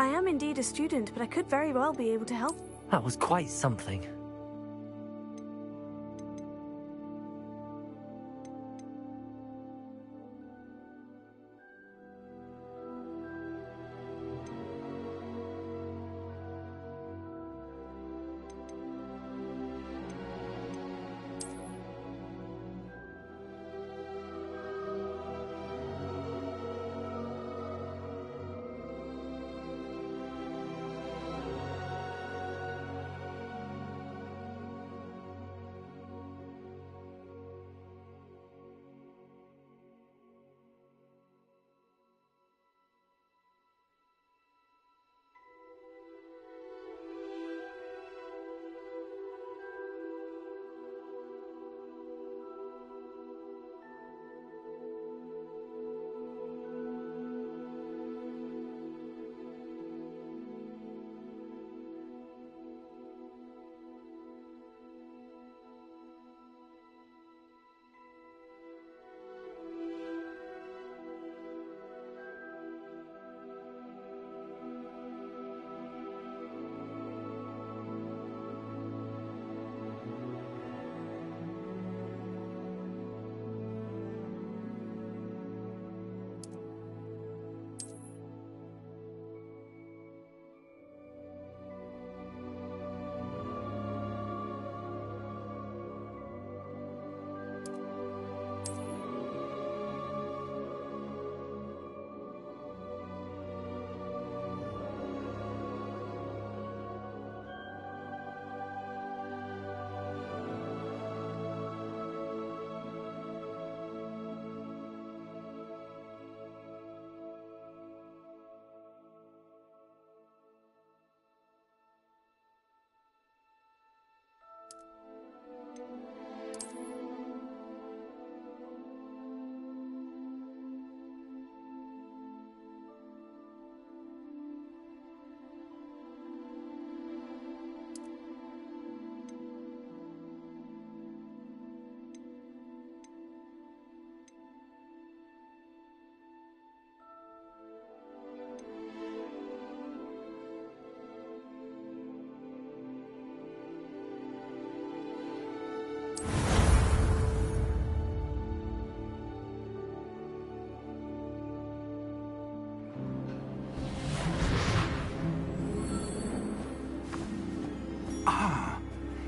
I am indeed a student, but I could very well be able to help. That was quite something.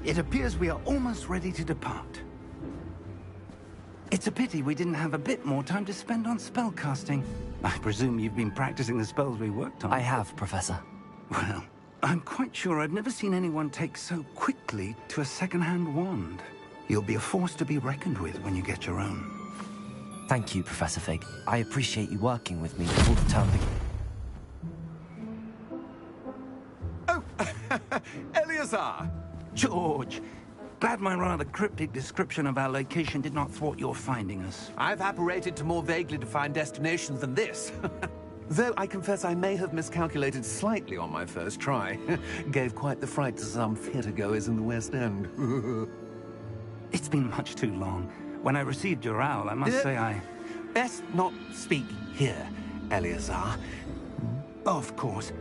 It appears we are almost ready to depart. It's a pity we didn't have a bit more time to spend on spellcasting. I presume you've been practicing the spells we worked on. I have, Professor. Well, I'm quite sure I've never seen anyone take so quickly to a second-hand wand. You'll be a force to be reckoned with when you get your own. Thank you, Professor Fig. I appreciate you working with me before the term begins. Oh, Eleazar! George, glad my rather cryptic description of our location did not thwart your finding us. I've apparated to more vaguely defined destinations than this. Though I confess I may have miscalculated slightly on my first try. Gave quite the fright to some theatergoers in the West End. It's been much too long. When I received your owl, I must say I... Best not speak here, Eleazar. Of course.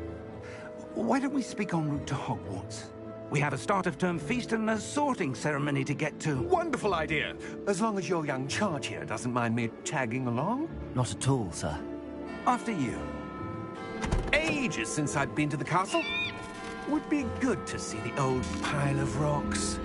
Why don't we speak en route to Hogwarts? We have a start-of-term feast and a sorting ceremony to get to. Wonderful idea! As long as your young charge here doesn't mind me tagging along. Not at all, sir. After you. Ages since I've been to the castle. Would be good to see the old pile of rocks.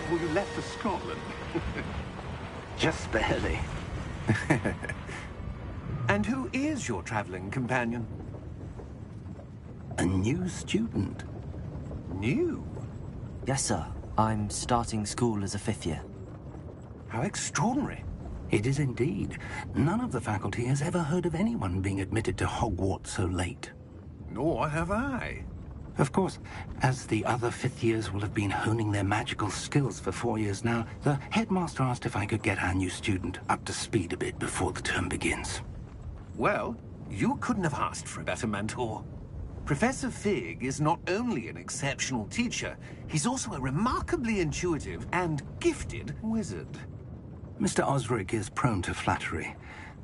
before you left for Scotland. Just barely. And who is your traveling companion? A new student. New? Yes, sir. I'm starting school as a 5th year. How extraordinary. It is indeed. None of the faculty has ever heard of anyone being admitted to Hogwarts so late. Nor have I. Of course, as the other 5th years will have been honing their magical skills for 4 years now, the headmaster asked if I could get our new student up to speed a bit before the term begins. Well, you couldn't have asked for a better mentor. Professor Fig is not only an exceptional teacher, he's also a remarkably intuitive and gifted wizard. Mr. Osric is prone to flattery.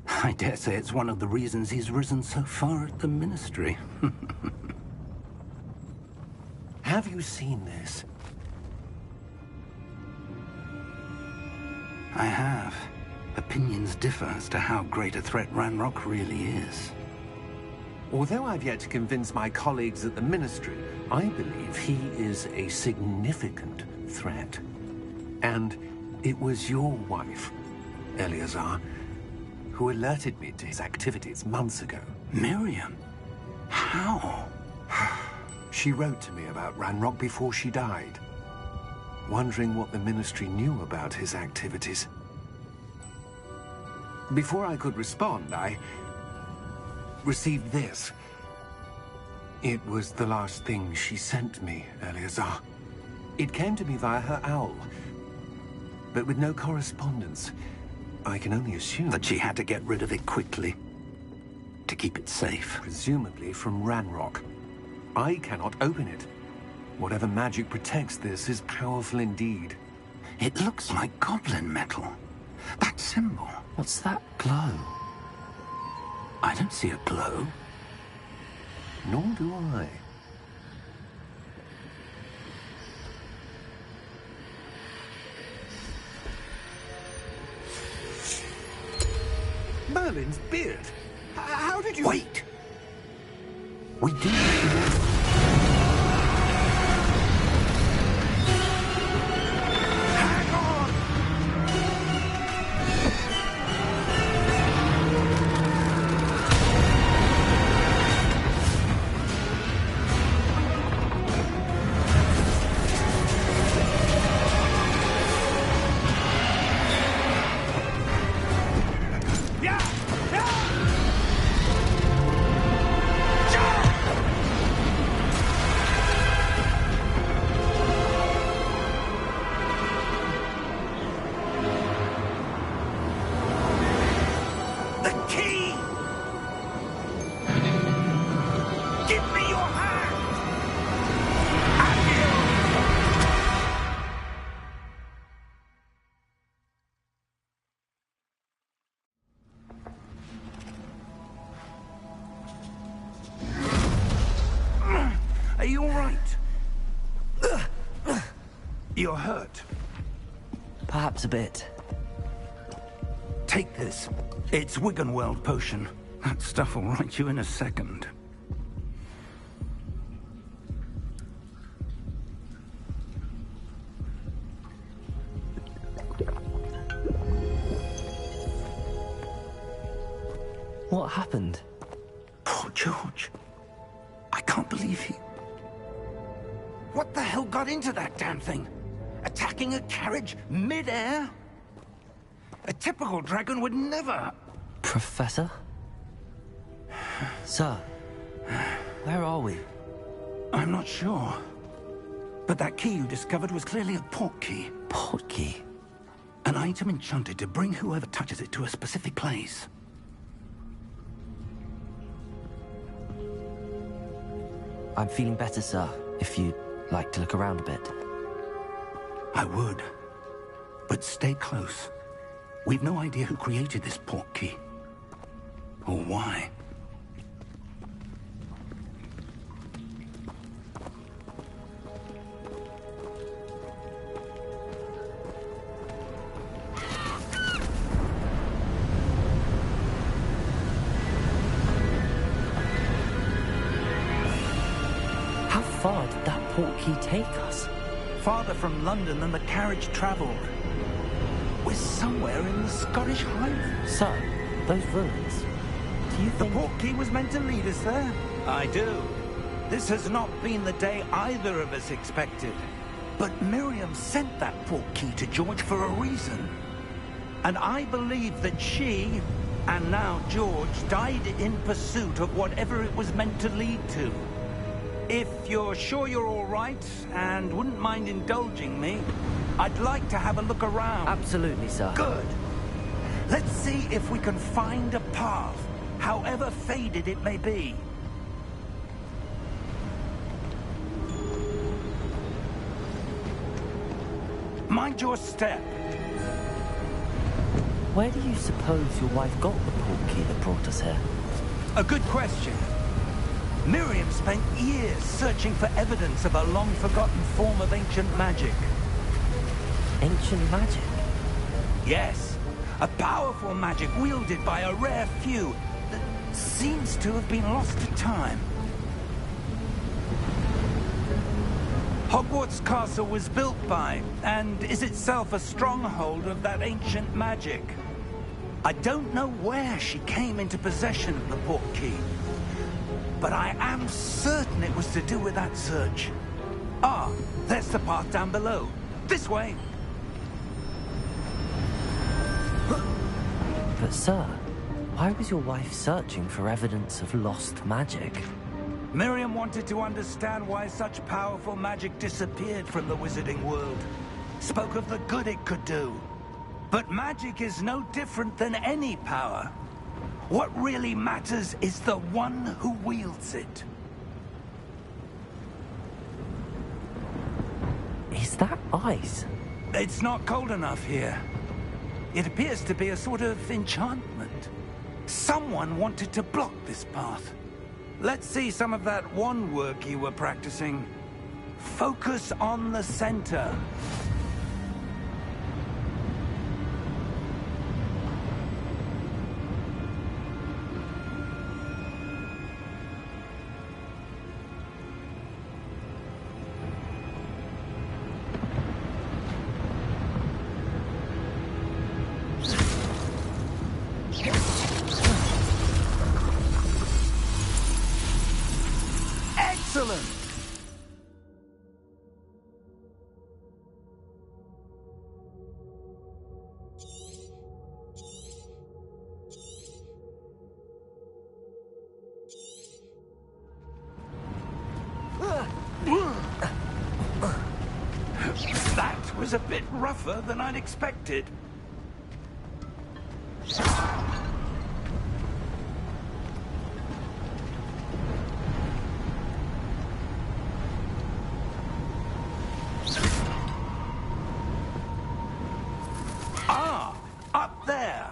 I dare say it's one of the reasons he's risen so far at the Ministry. Have you seen this? I have. Opinions differ as to how great a threat Ranrock really is. Although I've yet to convince my colleagues at the Ministry, I believe he is a significant threat. And it was your wife, Eleazar, who alerted me to his activities months ago. Miriam? How? She wrote to me about Ranrock before she died, wondering what the Ministry knew about his activities. Before I could respond, I received this. It was the last thing she sent me, Eleazar. It came to me via her owl, but with no correspondence. I can only assume That she had to get rid of it quickly, to keep it safe. presumably from Ranrock. I cannot open it. Whatever magic protects this is powerful indeed. It looks like goblin metal. That symbol. What's that glow? I don't see a glow. Nor do I. Merlin's beard. How did you... Wait! We do. Hang on! Yeah! Yeah! The key! Give me your hand! Are you all right? You're hurt. Perhaps a bit. Take this. It's Wiggenweld potion. That stuff will right you in a second. What happened? Poor George. I can't believe he... What the hell got into that damn thing? Attacking a carriage mid-air? A typical dragon would never... Professor? Sir, where are we? I'm not sure. But that key you discovered was clearly a port key. Port key? An item enchanted to bring whoever touches it to a specific place. I'm feeling better, sir, if you'd like to look around a bit. I would. But stay close. We've no idea who created this port key. Or why. How far did that port key take us? farther from London than the carriage travelled. We're somewhere in the Scottish Highlands. Sir, those ruins. Do you The think... portkey was meant to lead us there? I do. This has not been the day either of us expected. But Miriam sent that portkey to George for a reason. And I believe that she, and now George, died in pursuit of whatever it was meant to lead to. If you're sure you're all right, and wouldn't mind indulging me, I'd like to have a look around. Absolutely, sir. Good. Let's see if we can find a path, however faded it may be. Mind your step. Where do you suppose your wife got the portkey that brought us here? A good question. Miriam spent years searching for evidence of a long-forgotten form of ancient magic. Ancient magic? Yes, a powerful magic wielded by a rare few that seems to have been lost to time. Hogwarts Castle was built by, and is itself a stronghold of that ancient magic. I don't know where she came into possession of the portkey, but I am certain it was to do with that search. Ah, there's the path down below. This way. But sir, why was your wife searching for evidence of lost magic? Miriam wanted to understand why such powerful magic disappeared from the wizarding world. Spoke of the good it could do. But magic is no different than any power. What really matters is the one who wields it. Is that ice? It's not cold enough here. It appears to be a sort of enchantment. Someone wanted to block this path. Let's see some of that wand work you were practicing. Focus on the center. Excellent! That was a bit rougher than I'd expected. Ah, up there.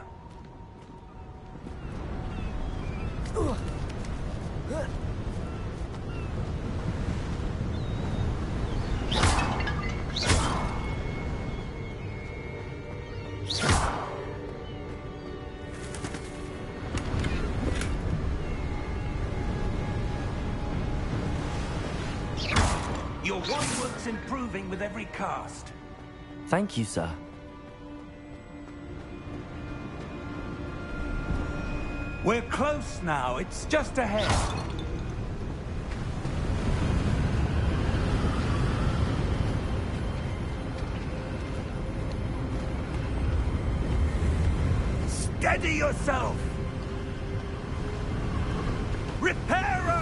Your wand work's improving with every cast. Thank you, sir. We're close now. It's just ahead. Steady yourself! Reparo!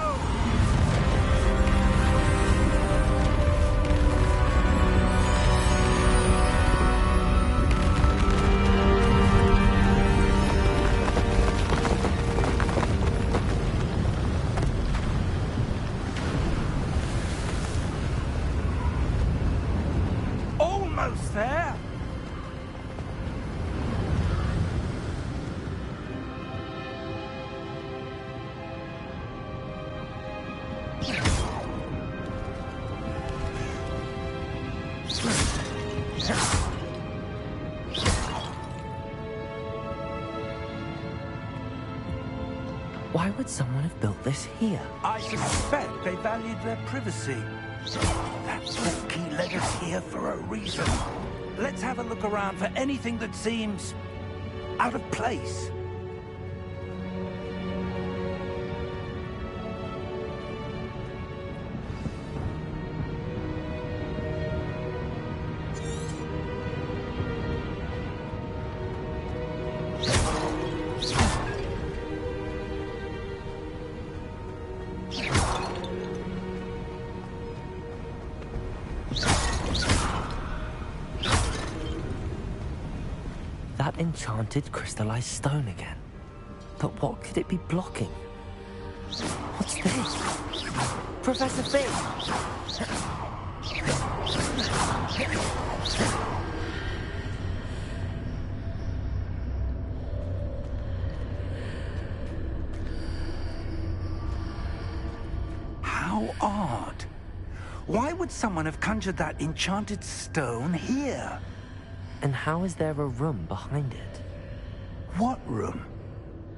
Almost there! Why Why would someone have built this here? I suspect they valued their privacy. That portkey led us here for a reason. Let's have a look around for anything that seems out of place. That enchanted crystallized stone again. But what could it be blocking? What's this? Professor Fig! How odd. Why would someone have conjured that enchanted stone here? And how is there a room behind it? What room?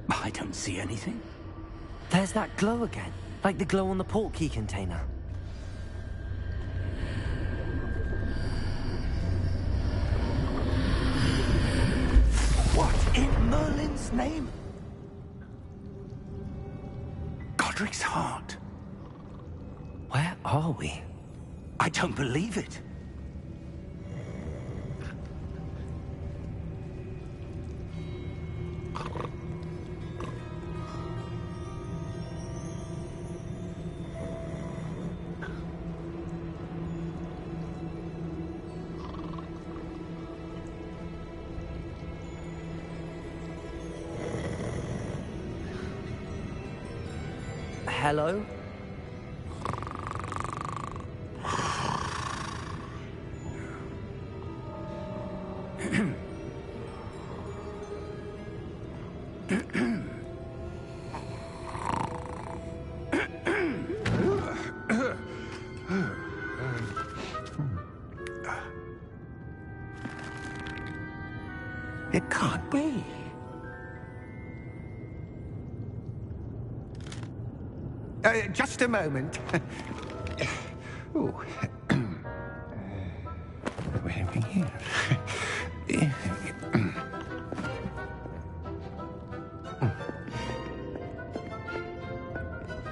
I don't see anything. There's that glow again, like the glow on the portkey container. What in Merlin's name? Godric's heart. Where are we? I don't believe it. Hello? It can't be. Just a moment. Oh. Wait a minute here.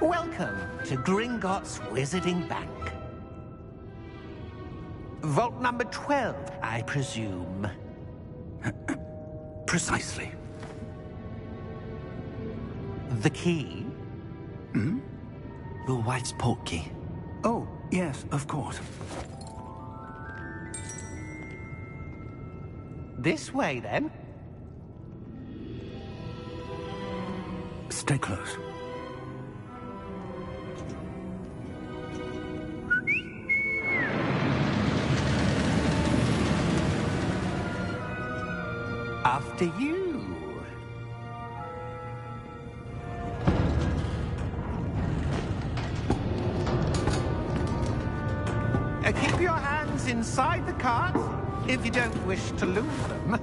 Welcome to Gringotts Wizarding Bank. Vault number 12, I presume. Precisely. The key? Your wife's portkey. Oh, yes, of course. This way, then. Stay close. After you. Keep your hands inside the cart if you don't wish to lose them.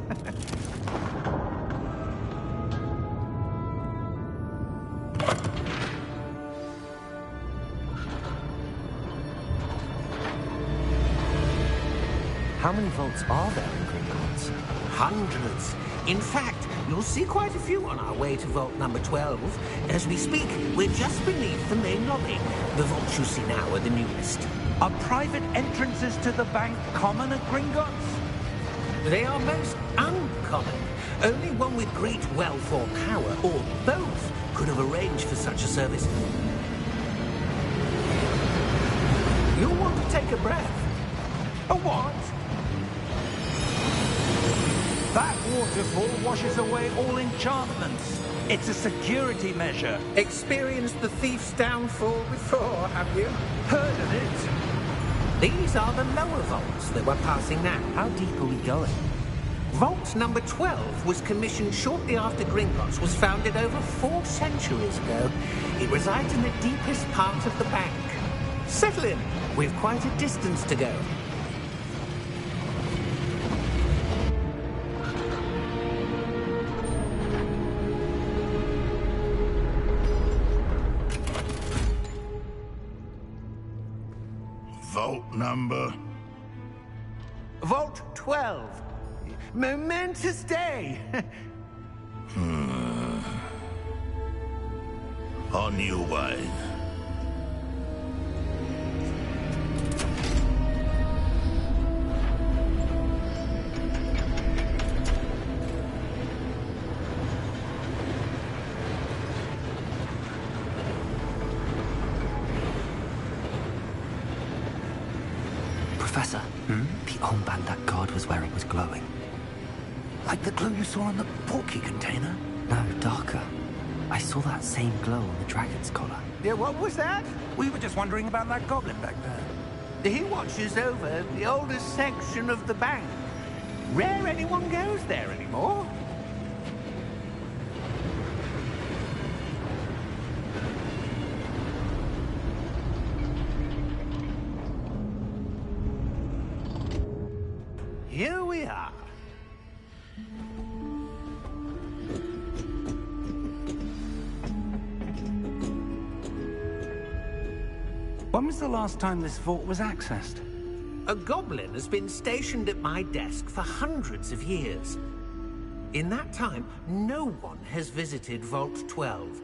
How many vaults are there in Gringotts? Hundreds. In fact, you'll see quite a few on our way to vault number 12. As we speak, we're just beneath the main lobby. The vaults you see now are the newest. Are private entrances to the bank common at Gringotts? They are most uncommon. Only one with great wealth or power, or both, could have arranged for such a service. You'll want to take a breath. A what? That waterfall washes away all enchantments. It's a security measure. Experienced the thief's downfall before, have you? Heard of it? These are the lower vaults that we're passing now. How deep are we going? Vault number 12 was commissioned shortly after Gringotts was founded over 4 centuries ago. It resides in the deepest part of the bank. Settle in. We've quite a distance to go. vault number? Vault 12. Momentous day. On your way. Professor, the armband that guard was wearing was glowing. Like the glow you saw in the portkey container? No, darker. I saw that same glow on the dragon's collar. Yeah, what was that? We were just wondering about that goblin back there. He watches over the oldest section of the bank. Rare anyone goes there anymore. Here we are. When was the last time this vault was accessed? A goblin has been stationed at my desk for hundreds of years. In that time, no one has visited Vault 12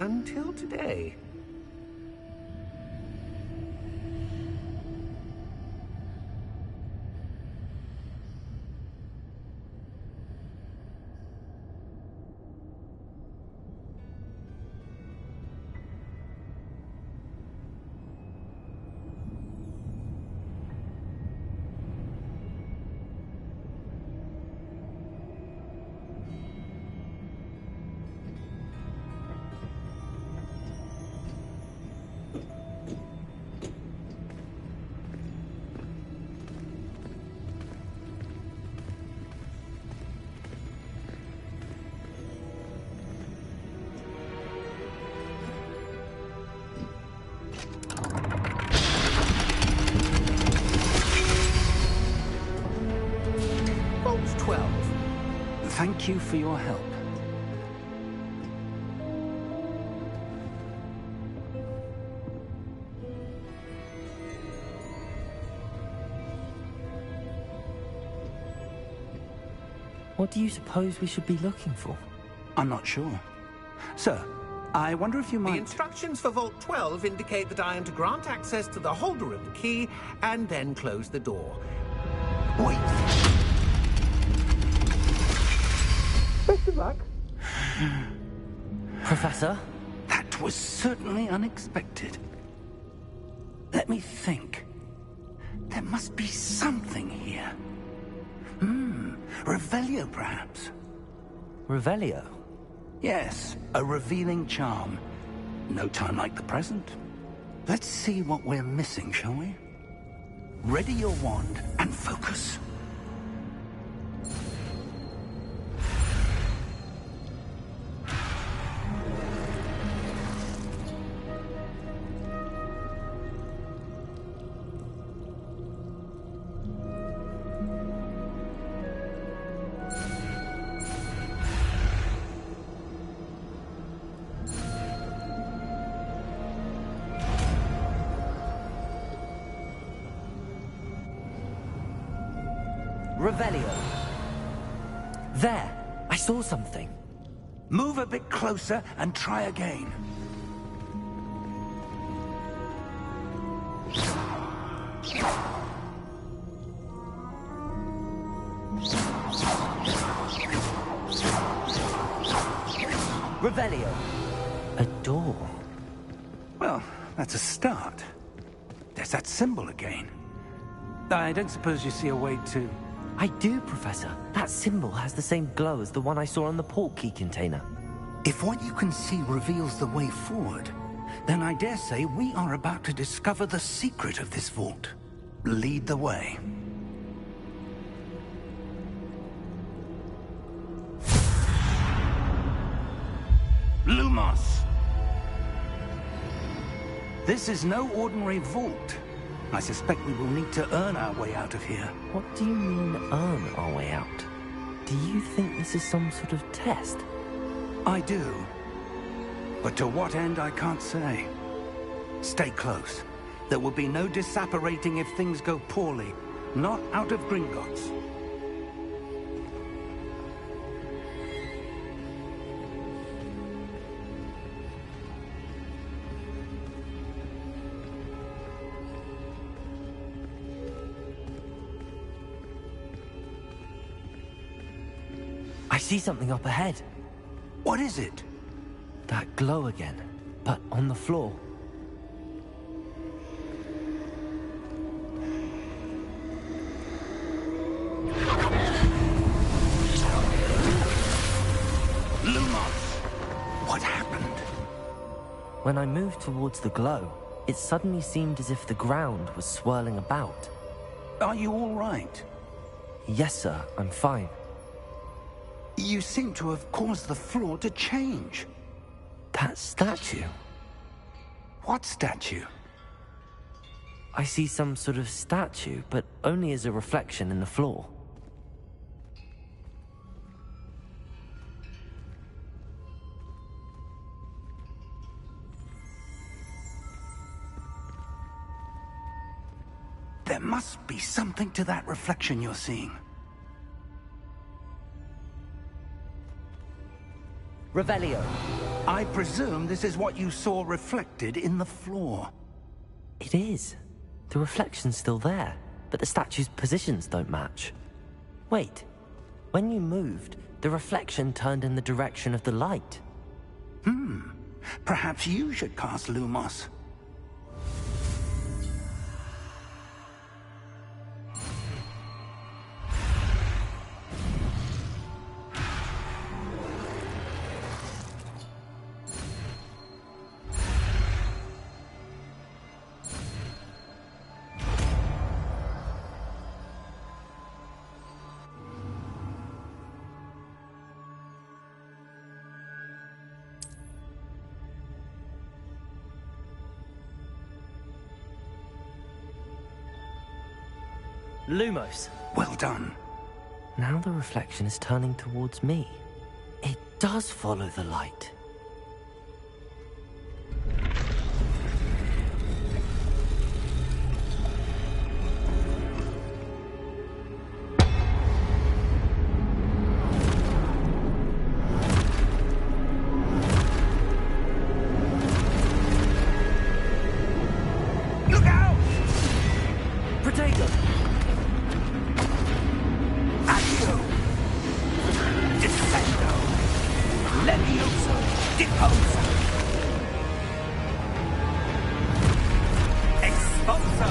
until today. Vault 12. Thank you for your help. What do you suppose we should be looking for? I'm not sure. Sir, I wonder if you The might... instructions for Vault 12 indicate that I am to grant access to the holder of the key and then close the door. Wait. Best of luck. Professor? That was certainly unexpected. Let me think. There must be something here. Revelio, perhaps? Revelio? Yes, a revealing charm. No time like the present. Let's see what we're missing, shall we? Ready your wand and focus. Revelio. There! I saw something. Move a bit closer and try again. Revelio. A door. Well, that's a start. There's that symbol again. I don't suppose you see a way to... I do, Professor. That symbol has the same glow as the one I saw on the portkey container. If what you can see reveals the way forward, then I dare say we are about to discover the secret of this vault. Lead the way. Lumos! This is no ordinary vault. I suspect we will need to earn our way out of here. What do you mean, earn our way out? Do you think this is some sort of test? I do. But to what end, I can't say. Stay close. There will be no disapparating if things go poorly. Not out of Gringotts. I see something up ahead. What is it? That glow again, but on the floor. Lumos! What happened? When I moved towards the glow, it suddenly seemed as if the ground was swirling about. Are you all right? Yes, sir, I'm fine. You seem to have caused the floor to change. That statue? What statue? I see some sort of statue, but only as a reflection in the floor. There must be something to that reflection you're seeing. Revelio. I presume this is what you saw reflected in the floor. It is. The reflection's still there, but the statue's positions don't match. Wait. When you moved, the reflection turned in the direction of the light. Perhaps you should cast Lumos. Lumos. Well done. Now the reflection is turning towards me. It does follow the light. Look out! Protego! Accio! Descendo! Levioso! Deposo! Expulso!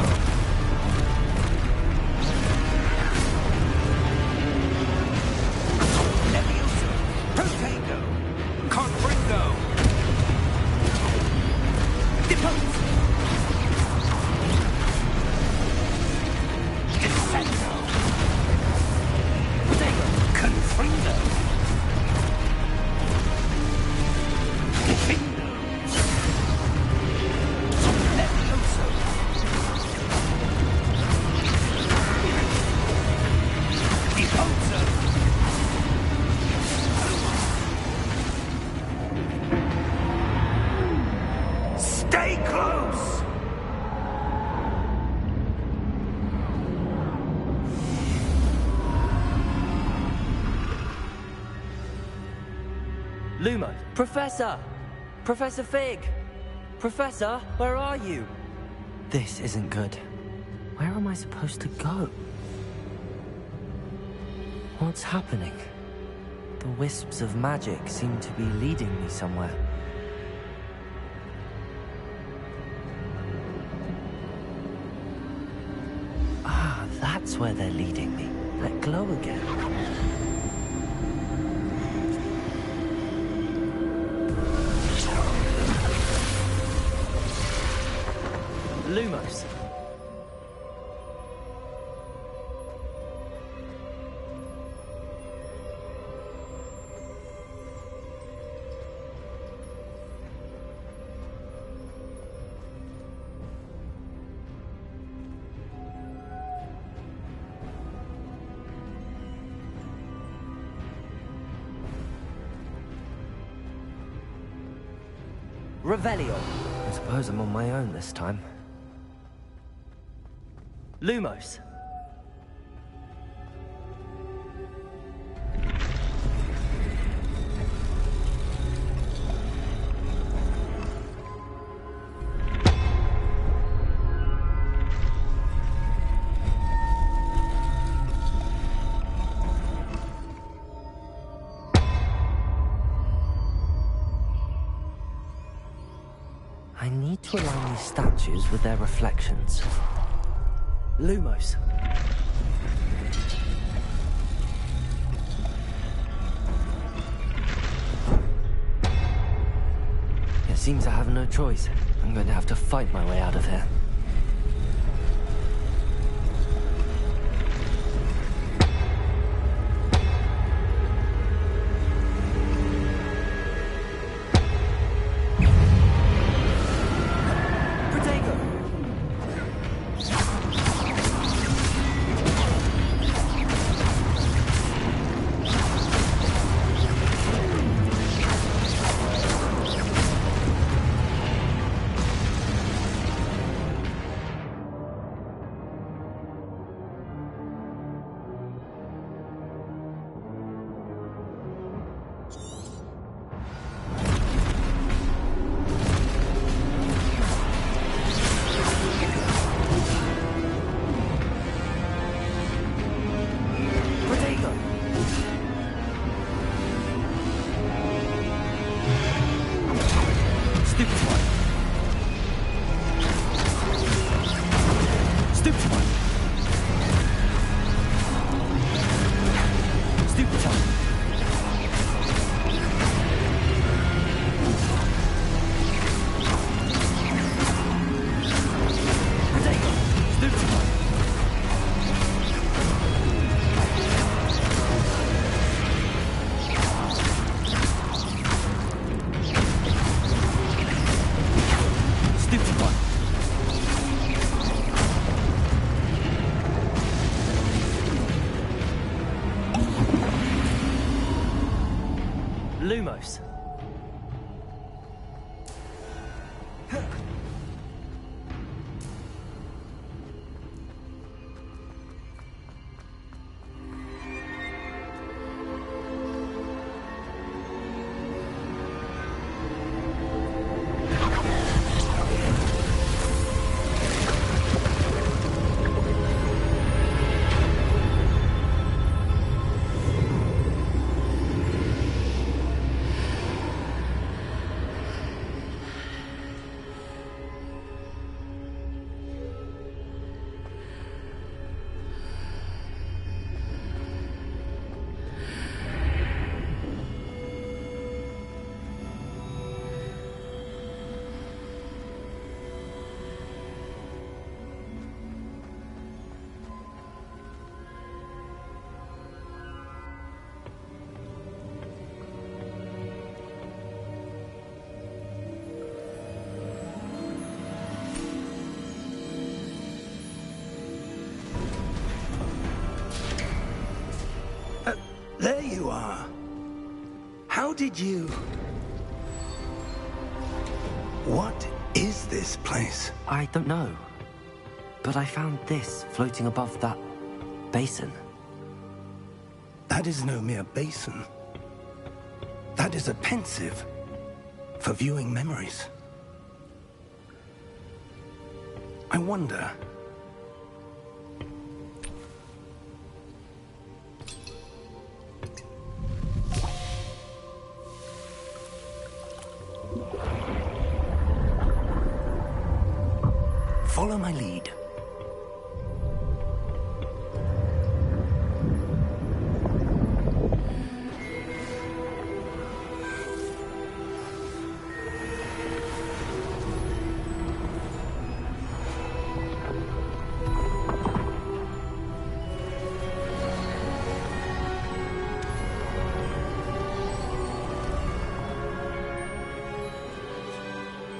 Levioso! Protego! Confringo! Deposo! Descendo! Protego! Confringo! Defindo! Levioso! Deposo! Stay close! Lumo! Professor! Professor Fig! Professor, where are you? This isn't good. Where am I supposed to go? What's happening? The wisps of magic seem to be leading me somewhere. Ah, that's where they're leading me. That glow again. Lumos. Revelio. I suppose I'm on my own this time. Lumos. I need to align these statues with their reflections. Lumos. It seems I have no choice. I'm going to have to fight my way out of here. Lumos. There you are. How did you... What is this place? I don't know. But I found this floating above that basin. That is no mere basin. That is a pensive for viewing memories. I wonder... Follow my lead.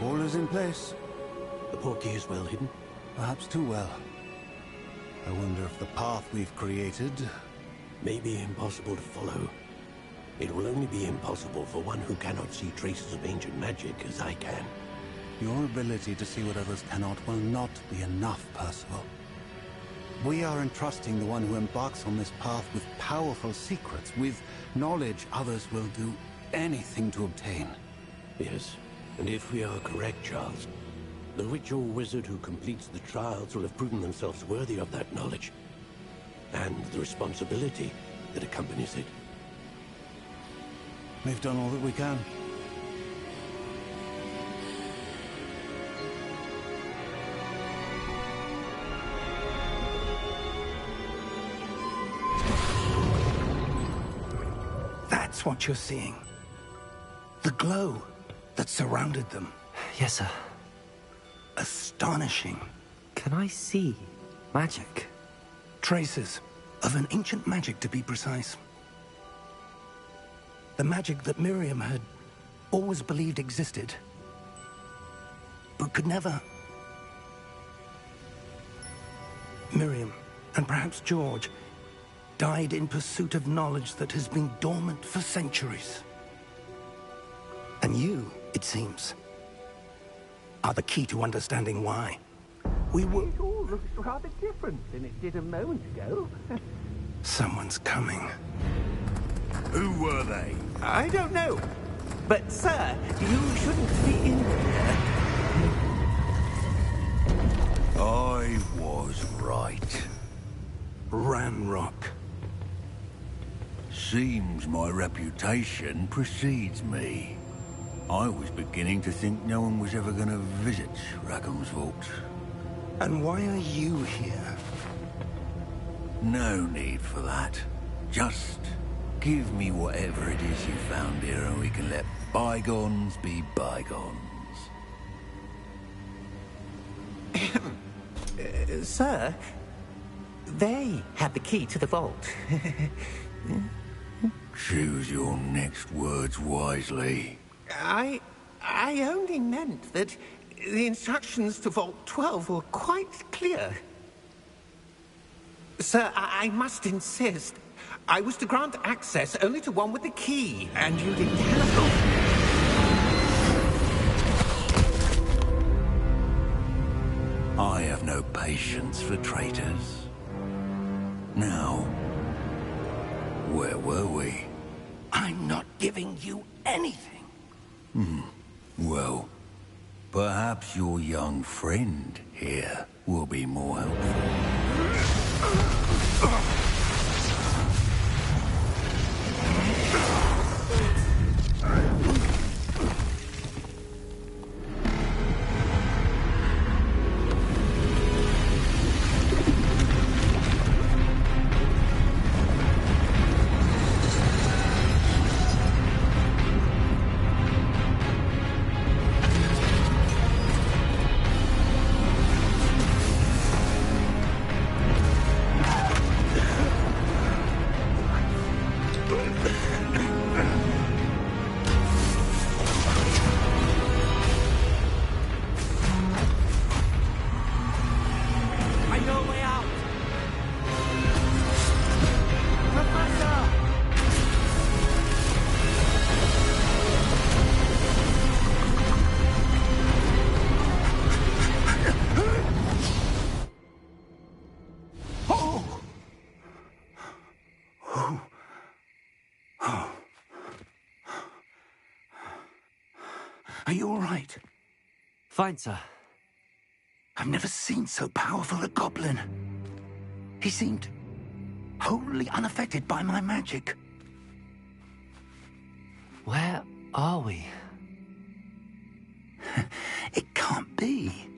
All is in place. The portkey is well hidden. Perhaps too well. I wonder if the path we've created... May be impossible to follow. It will only be impossible for one who cannot see traces of ancient magic as I can. Your ability to see what others cannot will not be enough, Percival. We are entrusting the one who embarks on this path with powerful secrets, with knowledge others will do anything to obtain. Yes, and if we are correct, Charles, the witch or wizard who completes the trials will have proven themselves worthy of that knowledge, and the responsibility that accompanies it. We've done all that we can. That's what you're seeing. The glow that surrounded them. Yes, sir. Astonishing. Can I see magic? Traces of an ancient magic, to be precise. The magic that Miriam had always believed existed, but could never. Miriam, and perhaps George, died in pursuit of knowledge that has been dormant for centuries. And you, it seems, are the key to understanding why. We were... It all looks rather different than it did a moment ago. Someone's coming. Who were they? I don't know. But, sir, you shouldn't be in here. I was right. Ranrock. Seems my reputation precedes me. I was beginning to think no one was ever going to visit Rackham's vault. And why are you here? No need for that. Just give me whatever it is you found here and we can let bygones be bygones. Sir, they have the key to the vault. Choose your next words wisely. I only meant that the instructions to Vault 12 were quite clear. Sir, I must insist. I was to grant access only to one with the key, and you didn't telephone. I have no patience for traitors. Now, where were we? I'm not giving you anything. Well, perhaps your young friend here will be more helpful. Are you all right? Fine, sir. I've never seen so powerful a goblin. He seemed wholly unaffected by my magic. Where are we? It can't be.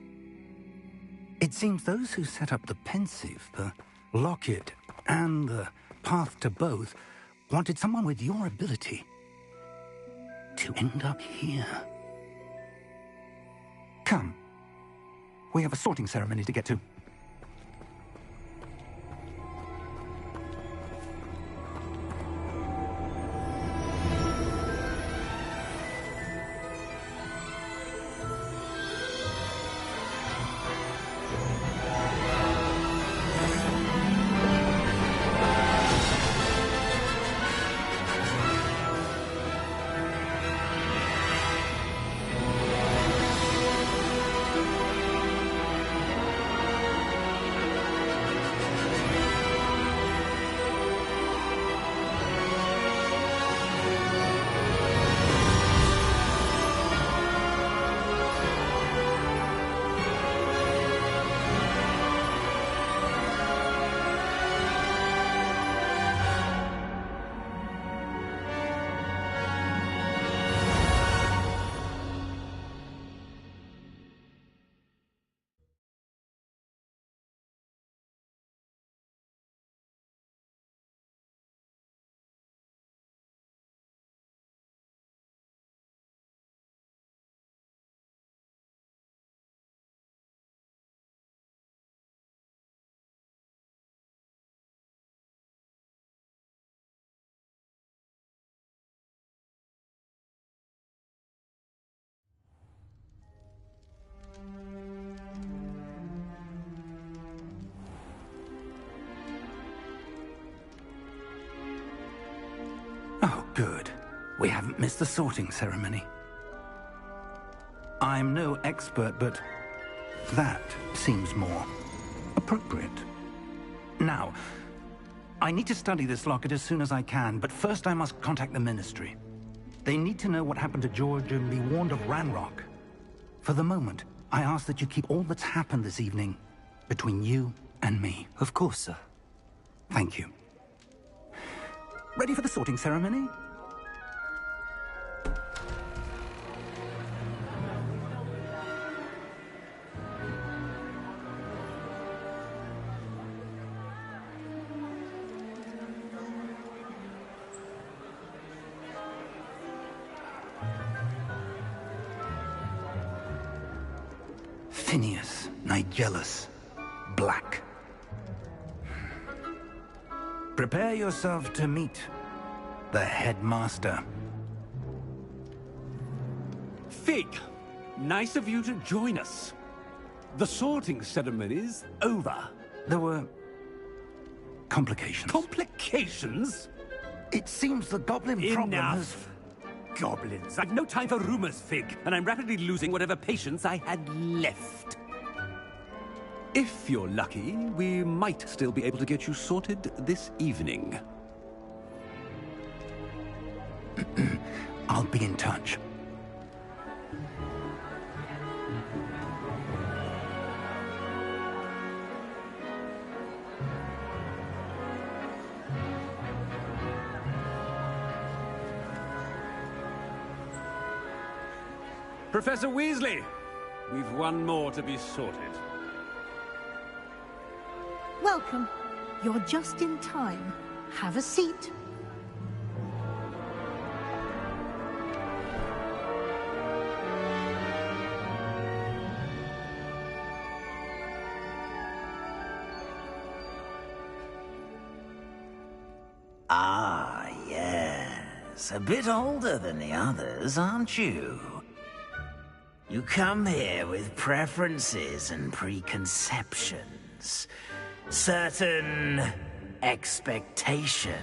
It seems those who set up the pensive, the locket, and the path to both wanted someone with your ability to end up here. Come. We have a sorting ceremony to get to. We haven't missed the sorting ceremony. I'm no expert, but that seems more appropriate. Now, I need to study this locket as soon as I can, but first I must contact the Ministry. They need to know what happened to George and be warned of Ranrock. For the moment, I ask that you keep all that's happened this evening between you and me. Of course, sir. Thank you. Ready for the sorting ceremony? Phineas, Nigellus, Black. Prepare yourself to meet the headmaster. Fig, nice of you to join us. The sorting ceremony's over. There were complications. Complications? It seems the goblin problem has... Enough. Goblins. I've no time for rumors, Fig, and I'm rapidly losing whatever patience I had left. If you're lucky, we might still be able to get you sorted this evening. I'll be in touch. Professor Weasley, we've one more to be sorted. Welcome. You're just in time. Have a seat. Ah, yes. A bit older than the others, aren't you? You come here with preferences and preconceptions. Certain expectations.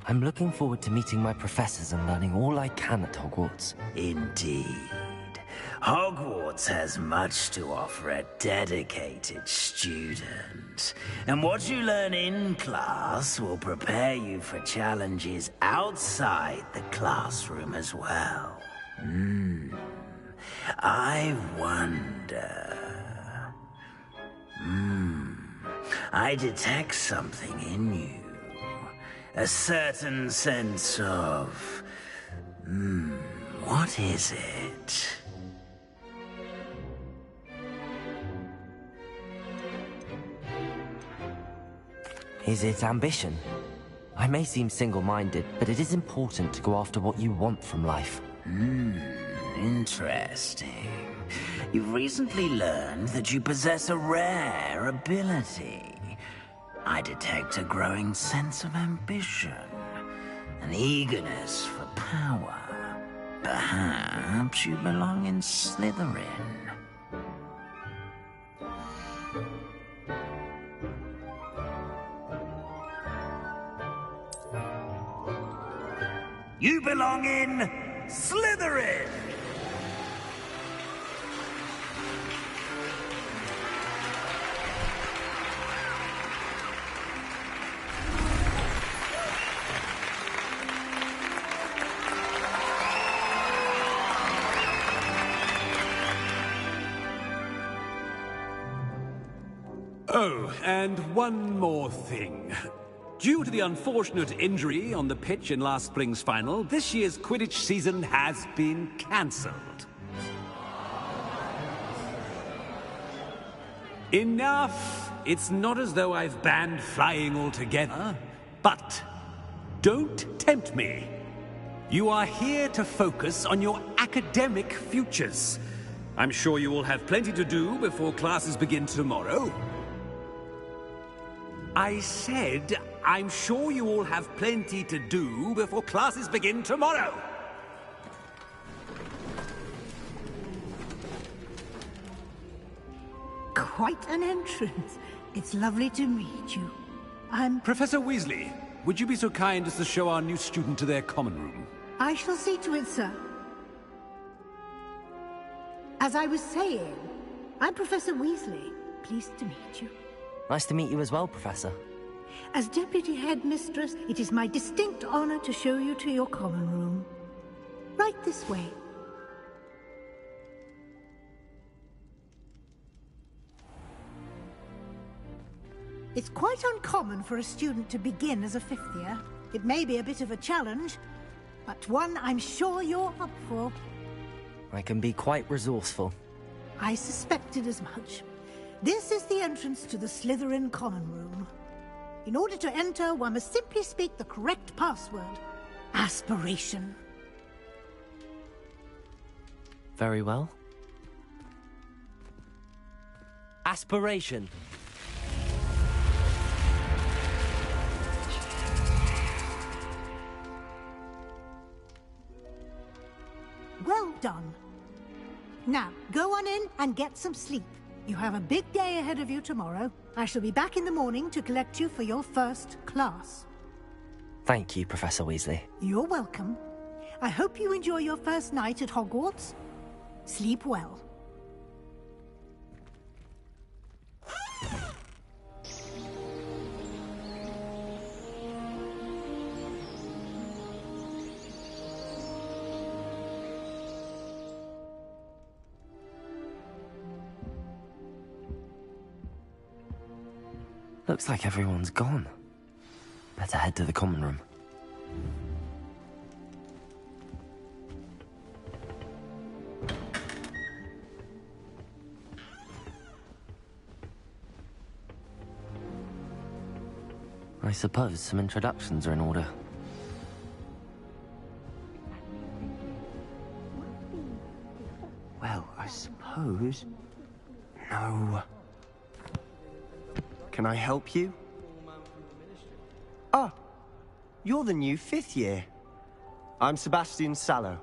I'm looking forward to meeting my professors and learning all I can at Hogwarts. Indeed. Hogwarts has much to offer a dedicated student. And what you learn in class will prepare you for challenges outside the classroom as well. I wonder... I detect something in you. A certain sense of... what is it? Is it ambition? I may seem single-minded, but it is important to go after what you want from life. Interesting. You've recently learned that you possess a rare ability. I detect a growing sense of ambition, an eagerness for power. Perhaps you belong in Slytherin. You belong in Slytherin! Oh, and one more thing. Due to the unfortunate injury on the pitch in last spring's final, this year's Quidditch season has been cancelled. Enough! It's not as though I've banned flying altogether, but don't tempt me. You are here to focus on your academic futures. I'm sure you will have plenty to do before classes begin tomorrow. I said, I'm sure you all have plenty to do before classes begin tomorrow. Quite an entrance. It's lovely to meet you. Professor Weasley, would you be so kind as to show our new student to their common room? I shall see to it, sir. As I was saying, I'm Professor Weasley. Pleased to meet you. Nice to meet you as well, Professor. As Deputy Headmistress, it is my distinct honor to show you to your common room. Right this way. It's quite uncommon for a student to begin as a fifth year. It may be a bit of a challenge, but one I'm sure you're up for. I can be quite resourceful. I suspected as much. This is the entrance to the Slytherin common room. In order to enter, one must simply speak the correct password. Aspiration. Very well. Aspiration. Well done. Now, go on in and get some sleep. You have a big day ahead of you tomorrow. I shall be back in the morning to collect you for your first class. Thank you, Professor Weasley. You're welcome. I hope you enjoy your first night at Hogwarts. Sleep well. Looks like everyone's gone. Better head to the common room. I suppose some introductions are in order. Well, I suppose... No. Can I help you? Ah, you're the new fifth year. I'm Sebastian Sallow.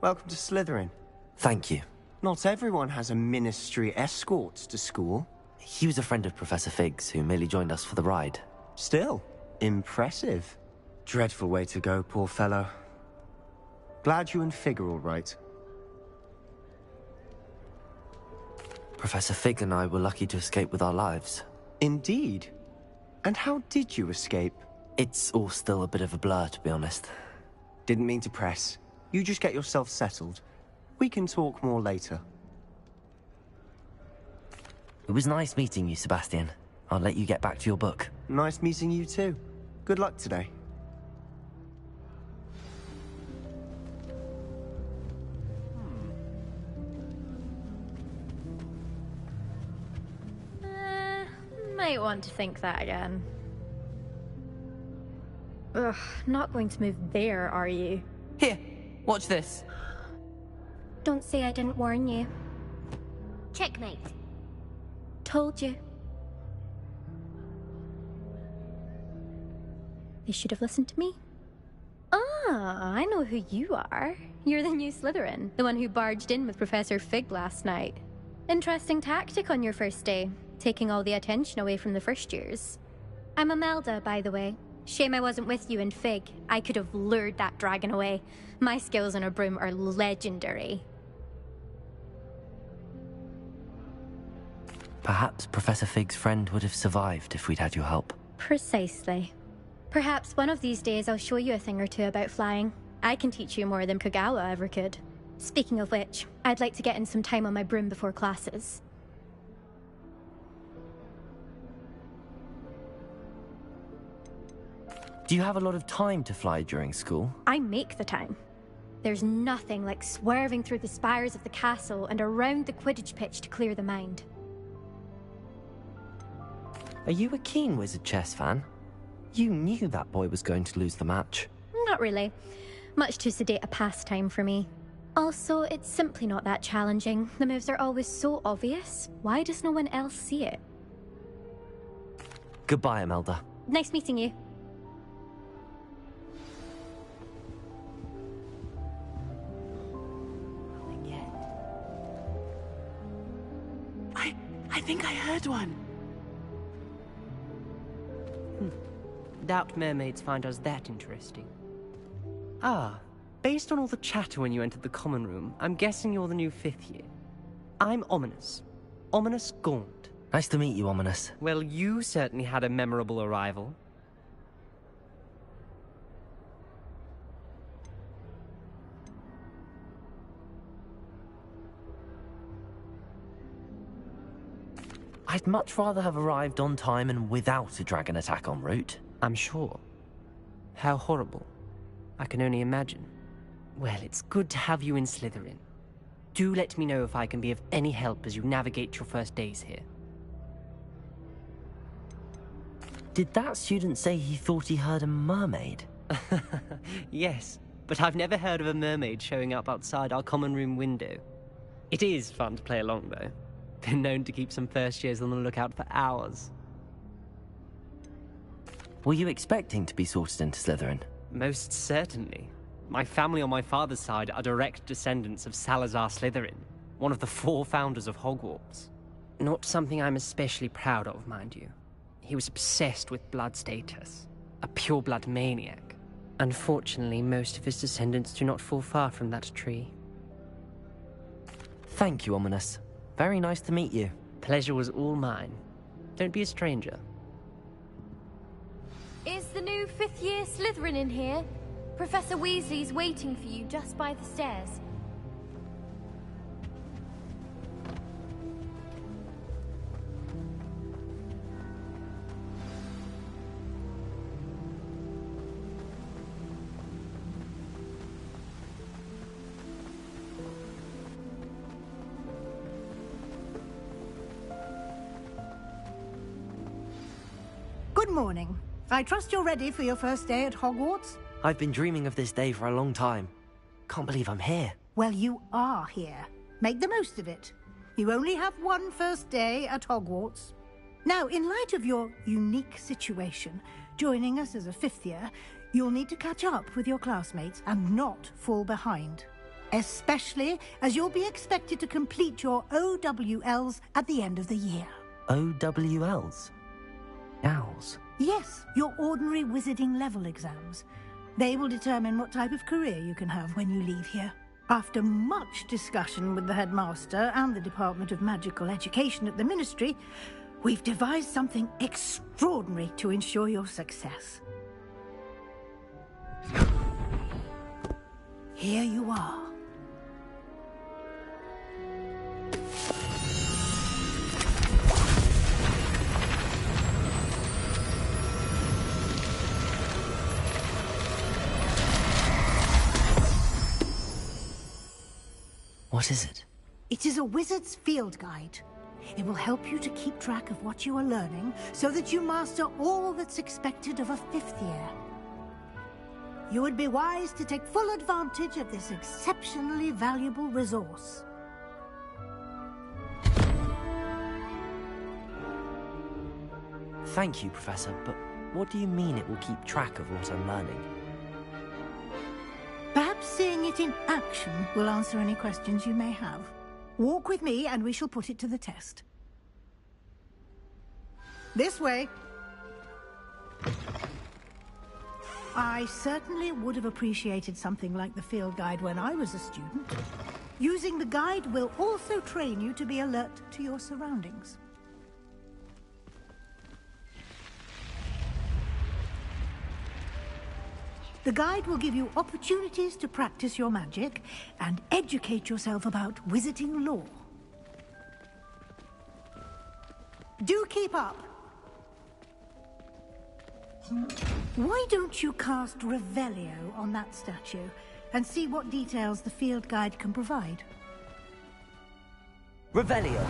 Welcome to Slytherin. Thank you. Not everyone has a ministry escort to school. He was a friend of Professor Fig's who merely joined us for the ride. Still, impressive. Dreadful way to go, poor fellow. Glad you and Fig are all right. Professor Fig and I were lucky to escape with our lives. Indeed. And how did you escape? It's all still a bit of a blur, to be honest. Didn't mean to press. You just get yourself settled. We can talk more later. It was nice meeting you, Sebastian. I'll let you get back to your book. Nice meeting you too. Good luck today. Might want to think that again. Ugh, not going to move there, are you? Here, watch this. Don't say I didn't warn you. Checkmate. Told you. They should have listened to me. Ah, I know who you are. You're the new Slytherin, the one who barged in with Professor Fig last night. Interesting tactic on your first day, taking all the attention away from the first years. I'm Imelda, by the way. Shame I wasn't with you and Fig. I could have lured that dragon away. My skills on a broom are legendary. Perhaps Professor Fig's friend would have survived if we'd had your help. Precisely. Perhaps one of these days I'll show you a thing or two about flying. I can teach you more than Kogawa ever could. Speaking of which, I'd like to get in some time on my broom before classes. Do you have a lot of time to fly during school? I make the time. There's nothing like swerving through the spires of the castle and around the Quidditch pitch to clear the mind. Are you a keen Wizard chess fan? You knew that boy was going to lose the match. Not really. Much too sedate a pastime for me. Also, it's simply not that challenging. The moves are always so obvious. Why does no one else see it? Goodbye, Imelda. Nice meeting you. I think I heard one. Doubt mermaids find us that interesting. Ah, based on all the chatter when you entered the common room, I'm guessing you're the new 5th year. I'm Ominous. Ominous Gaunt. Nice to meet you, Ominous. Well, you certainly had a memorable arrival. I'd much rather have arrived on time and without a dragon attack en route. I'm sure. How horrible. I can only imagine. Well, it's good to have you in Slytherin. Do let me know if I can be of any help as you navigate your first days here. Did that student say he thought he heard a mermaid? Yes, but I've never heard of a mermaid showing up outside our common room window. It is fun to play along, though. Been known to keep some first years on the lookout for hours. Were you expecting to be sorted into Slytherin? Most certainly. My family on my father's side are direct descendants of Salazar Slytherin, one of the 4 founders of Hogwarts. Not something I'm especially proud of, mind you. He was obsessed with blood status, a pure-blood maniac. Unfortunately, most of his descendants do not fall far from that tree. Thank you, Ominous. Very nice to meet you. Pleasure was all mine. Don't be a stranger. Is the new 5th year Slytherin in here? Professor Weasley's waiting for you just by the stairs. Good morning. I trust you're ready for your first day at Hogwarts? I've been dreaming of this day for a long time. Can't believe I'm here. Well, you are here. Make the most of it. You only have one first day at Hogwarts. Now, in light of your unique situation, joining us as a 5th year, you'll need to catch up with your classmates and not fall behind. Especially as you'll be expected to complete your OWLs at the end of the year. OWLs? Owls? Yes, your ordinary wizarding level exams. They will determine what type of career you can have when you leave here. After much discussion with the headmaster and the Department of Magical Education at the Ministry, we've devised something extraordinary to ensure your success. Here you are. What is it? It is a wizard's field guide. It will help you to keep track of what you are learning so that you master all that's expected of a 5th year. You would be wise to take full advantage of this exceptionally valuable resource. Thank you, Professor, but what do you mean it will keep track of what I'm learning? Perhaps seeing it in action will answer any questions you may have. Walk with me and we shall put it to the test. This way. I certainly would have appreciated something like the field guide when I was a student. Using the guide will also train you to be alert to your surroundings. The guide will give you opportunities to practice your magic and educate yourself about wizarding lore. Do keep up. Why don't you cast Revelio on that statue and see what details the field guide can provide? Revelio.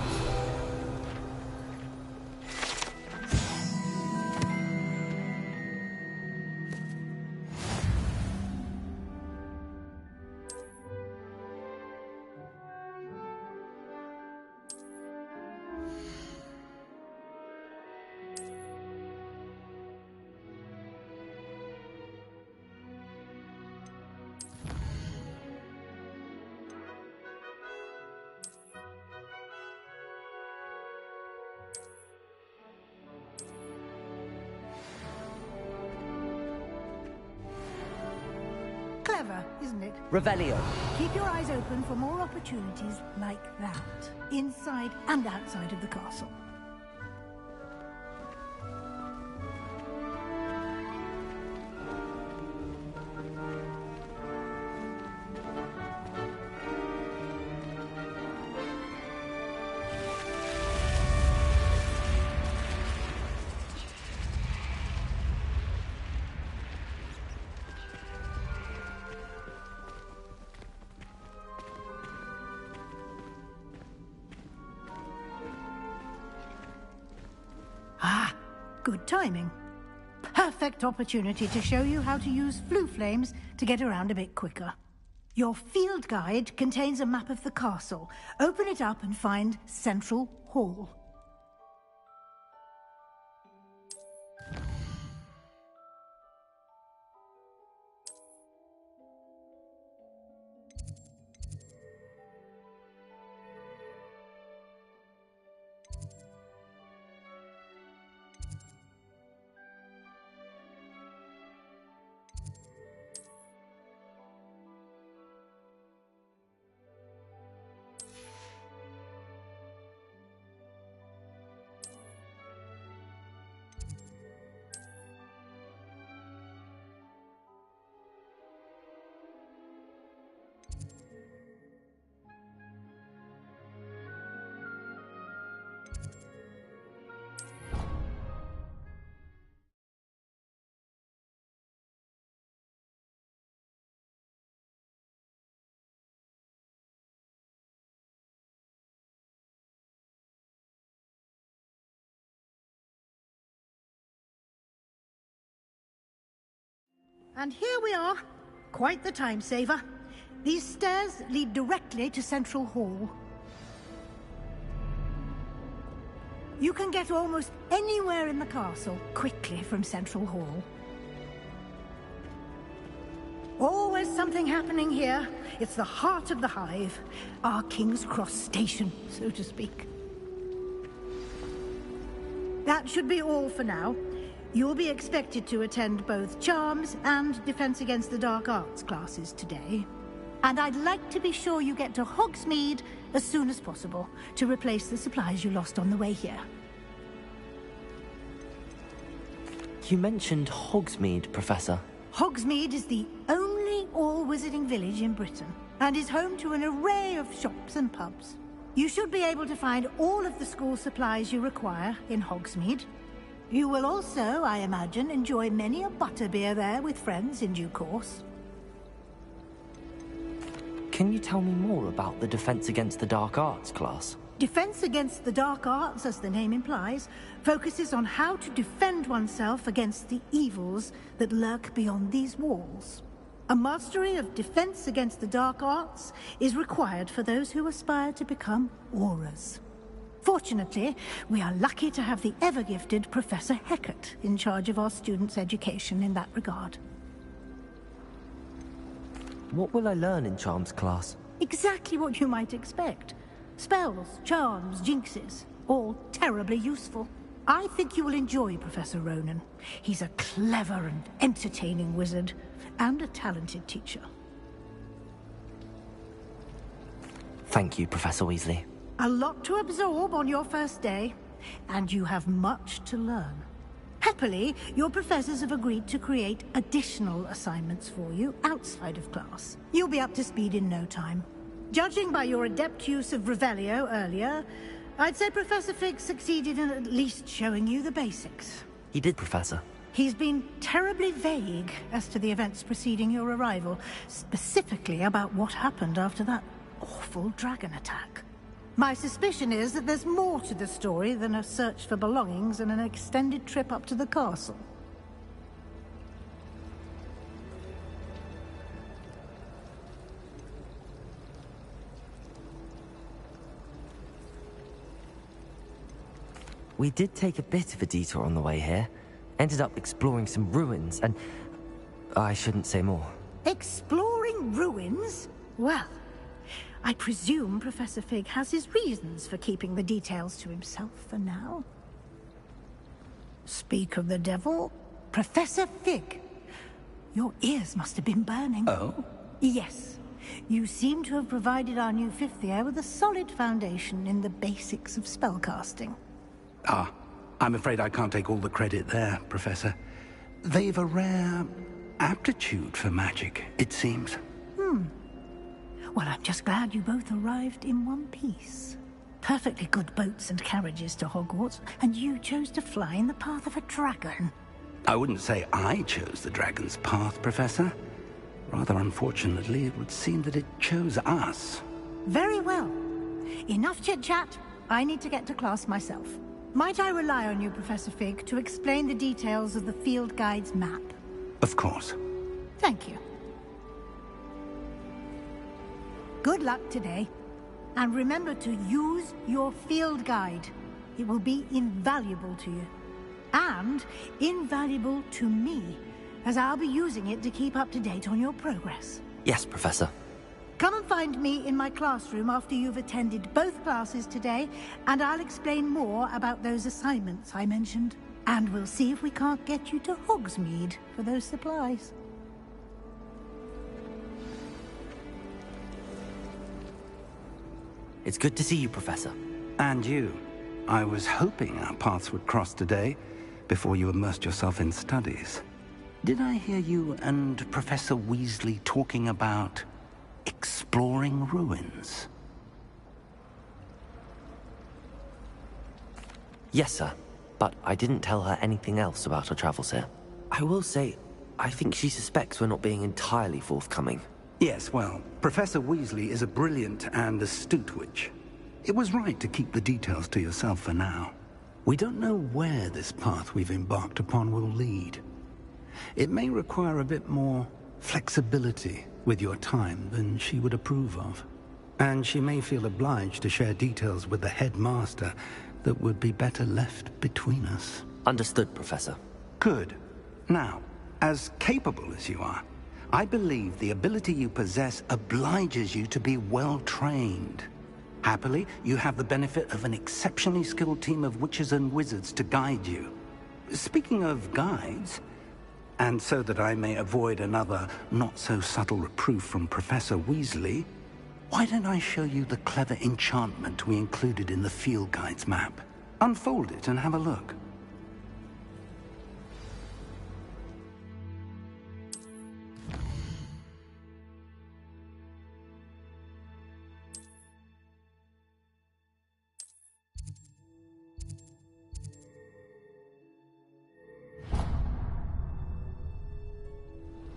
clever, isn't it? Revelio. Keep your eyes open for more opportunities like that, inside and outside of the castle. Ah, good timing. Perfect opportunity to show you how to use flue flames to get around a bit quicker. Your field guide contains a map of the castle. Open it up and find Central Hall. And here we are. Quite the time saver. These stairs lead directly to Central Hall. You can get almost anywhere in the castle quickly from Central Hall. Always something happening here. It's the heart of the hive. Our King's Cross station, so to speak. That should be all for now. You'll be expected to attend both Charms and Defense Against the Dark Arts classes today. And I'd like to be sure you get to Hogsmeade as soon as possible to replace the supplies you lost on the way here. You mentioned Hogsmeade, Professor. Hogsmeade is the only all-wizarding village in Britain and is home to an array of shops and pubs. You should be able to find all of the school supplies you require in Hogsmeade. You will also, I imagine, enjoy many a butterbeer there with friends in due course. Can you tell me more about the Defense Against the Dark Arts class? Defense Against the Dark Arts, as the name implies, focuses on how to defend oneself against the evils that lurk beyond these walls. A mastery of Defense Against the Dark Arts is required for those who aspire to become Aurors. Fortunately, we are lucky to have the ever-gifted Professor Hecat in charge of our students' education in that regard. What will I learn in Charms class? Exactly what you might expect. Spells, charms, jinxes, all terribly useful. I think you will enjoy Professor Ronan. He's a clever and entertaining wizard, and a talented teacher. Thank you, Professor Weasley. A lot to absorb on your first day, and you have much to learn. Happily, your professors have agreed to create additional assignments for you outside of class. You'll be up to speed in no time. Judging by your adept use of Revelio earlier, I'd say Professor Fig succeeded in at least showing you the basics. He did, Professor. He's been terribly vague as to the events preceding your arrival, specifically about what happened after that awful dragon attack. My suspicion is that there's more to the story than a search for belongings and an extended trip up to the castle. We did take a bit of a detour on the way here. Ended up exploring some ruins, and I shouldn't say more. Exploring ruins? Well, I presume Professor Fig has his reasons for keeping the details to himself for now. Speak of the devil, Professor Fig. Your ears must have been burning. Oh? Yes. You seem to have provided our new fifth year with a solid foundation in the basics of spellcasting. Ah, I'm afraid I can't take all the credit there, Professor. They've a rare aptitude for magic, it seems. Well, I'm just glad you both arrived in one piece. Perfectly good boats and carriages to Hogwarts, and you chose to fly in the path of a dragon. I wouldn't say I chose the dragon's path, Professor. Rather unfortunately, it would seem that it chose us. Very well. Enough chit-chat. I need to get to class myself. Might I rely on you, Professor Fig, to explain the details of the field guide's map? Of course. Thank you. Good luck today. And remember to use your field guide. It will be invaluable to you. And invaluable to me, as I'll be using it to keep up to date on your progress. Yes, Professor. Come and find me in my classroom after you've attended both classes today, and I'll explain more about those assignments I mentioned. And we'll see if we can't get you to Hogsmeade for those supplies. It's good to see you, Professor. And you. I was hoping our paths would cross today, before you immersed yourself in studies. Did I hear you and Professor Weasley talking about exploring ruins? Yes, sir. But I didn't tell her anything else about our travels here. I will say, I think she suspects we're not being entirely forthcoming. Yes, well, Professor Weasley is a brilliant and astute witch. It was right to keep the details to yourself for now. We don't know where this path we've embarked upon will lead. It may require a bit more flexibility with your time than she would approve of. And she may feel obliged to share details with the headmaster that would be better left between us. Understood, Professor. Good. Now, as capable as you are, I believe the ability you possess obliges you to be well-trained. Happily, you have the benefit of an exceptionally skilled team of witches and wizards to guide you. Speaking of guides, and so that I may avoid another not-so-subtle reproof from Professor Weasley, why don't I show you the clever enchantment we included in the field guide's map? Unfold it and have a look.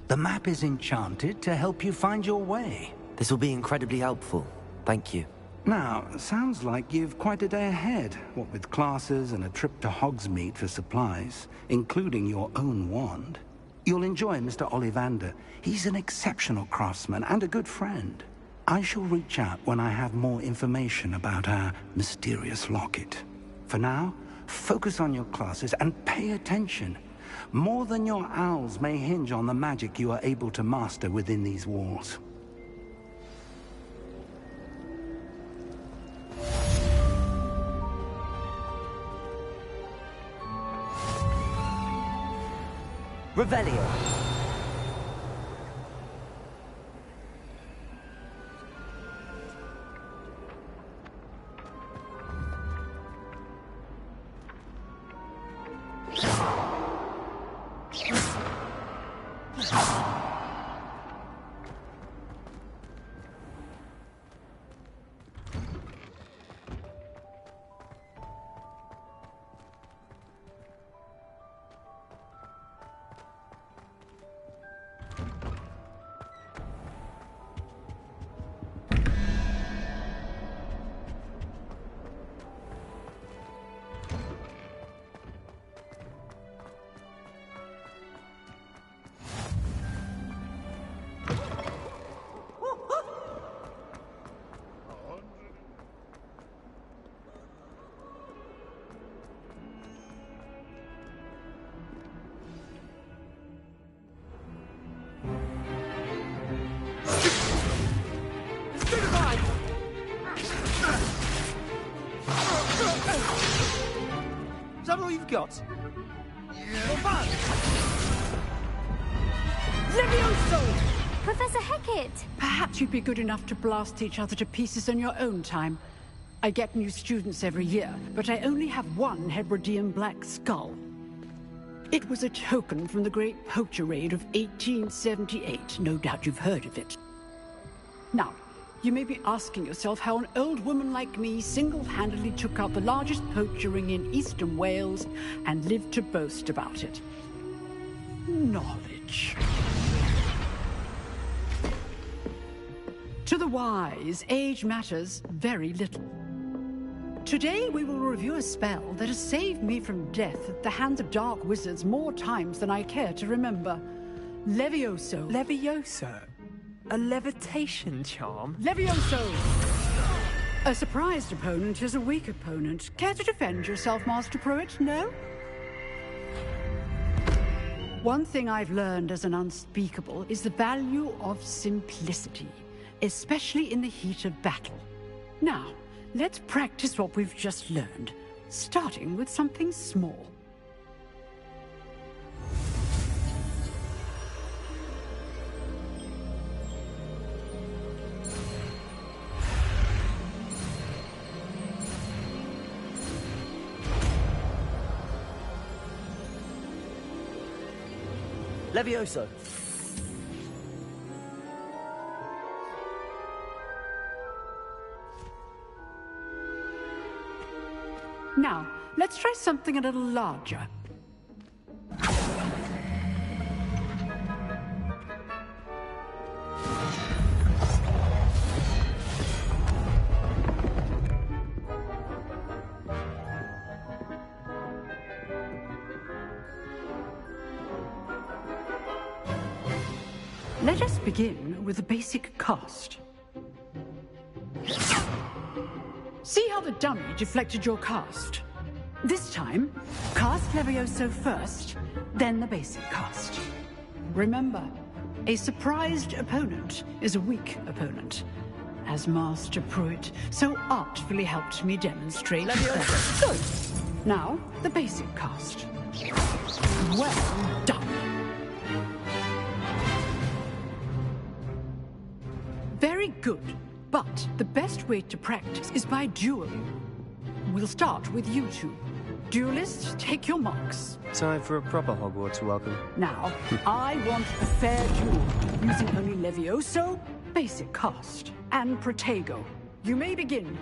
The map is enchanted to help you find your way. This will be incredibly helpful. Thank you. Now, sounds like you've quite a day ahead, what with classes and a trip to Hogsmeade for supplies, including your own wand. You'll enjoy Mr. Ollivander. He's an exceptional craftsman and a good friend. I shall reach out when I have more information about our mysterious locket. For now, focus on your classes and pay attention. More than your owls may hinge on the magic you are able to master within these walls. Revelio. Is that all you've got? Yeah. Levioso! Professor Hecat! Perhaps you'd be good enough to blast each other to pieces in your own time. I get new students every year, but I only have one Hebridean black skull. It was a token from the Great Poacher Raid of 1878. No doubt you've heard of it. Now, you may be asking yourself how an old woman like me single-handedly took out the largest poacher ring in eastern Wales and lived to boast about it. Knowledge. To the wise, age matters very little. Today we will review a spell that has saved me from death at the hands of dark wizards more times than I care to remember. Levioso. Levioso? A levitation charm? Levioso! A surprised opponent is a weak opponent. Care to defend yourself, Master Pruitt? No? One thing I've learned as an unspeakable is the value of simplicity, especially in the heat of battle. Now, let's practice what we've just learned, starting with something small. Levioso. Now, let's try something a little larger. Let us begin with the basic cast. See how the dummy deflected your cast? This time, cast Levioso first, then the basic cast. Remember, a surprised opponent is a weak opponent, as Master Pruitt so artfully helped me demonstrate. Levioso! Good. Now, the basic cast. Well done. Very good. But the best way to practice is by dueling. We'll start with you two. Duelists, take your marks. Time for a proper Hogwarts welcome. Now, I want a fair duel, using only Levioso, basic cast, and Protego. You may begin.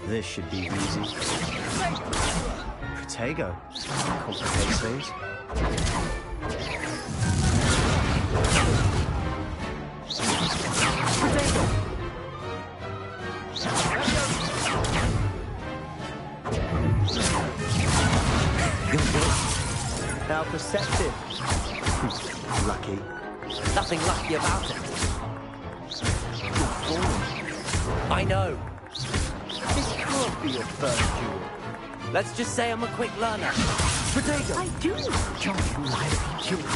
This should be easy. Protego. Complicates things. How perceptive. Lucky. Nothing lucky about it. Good form. I know. This can't be your first duel. Let's just say I'm a quick learner. Protego! I do enjoy a lively duel.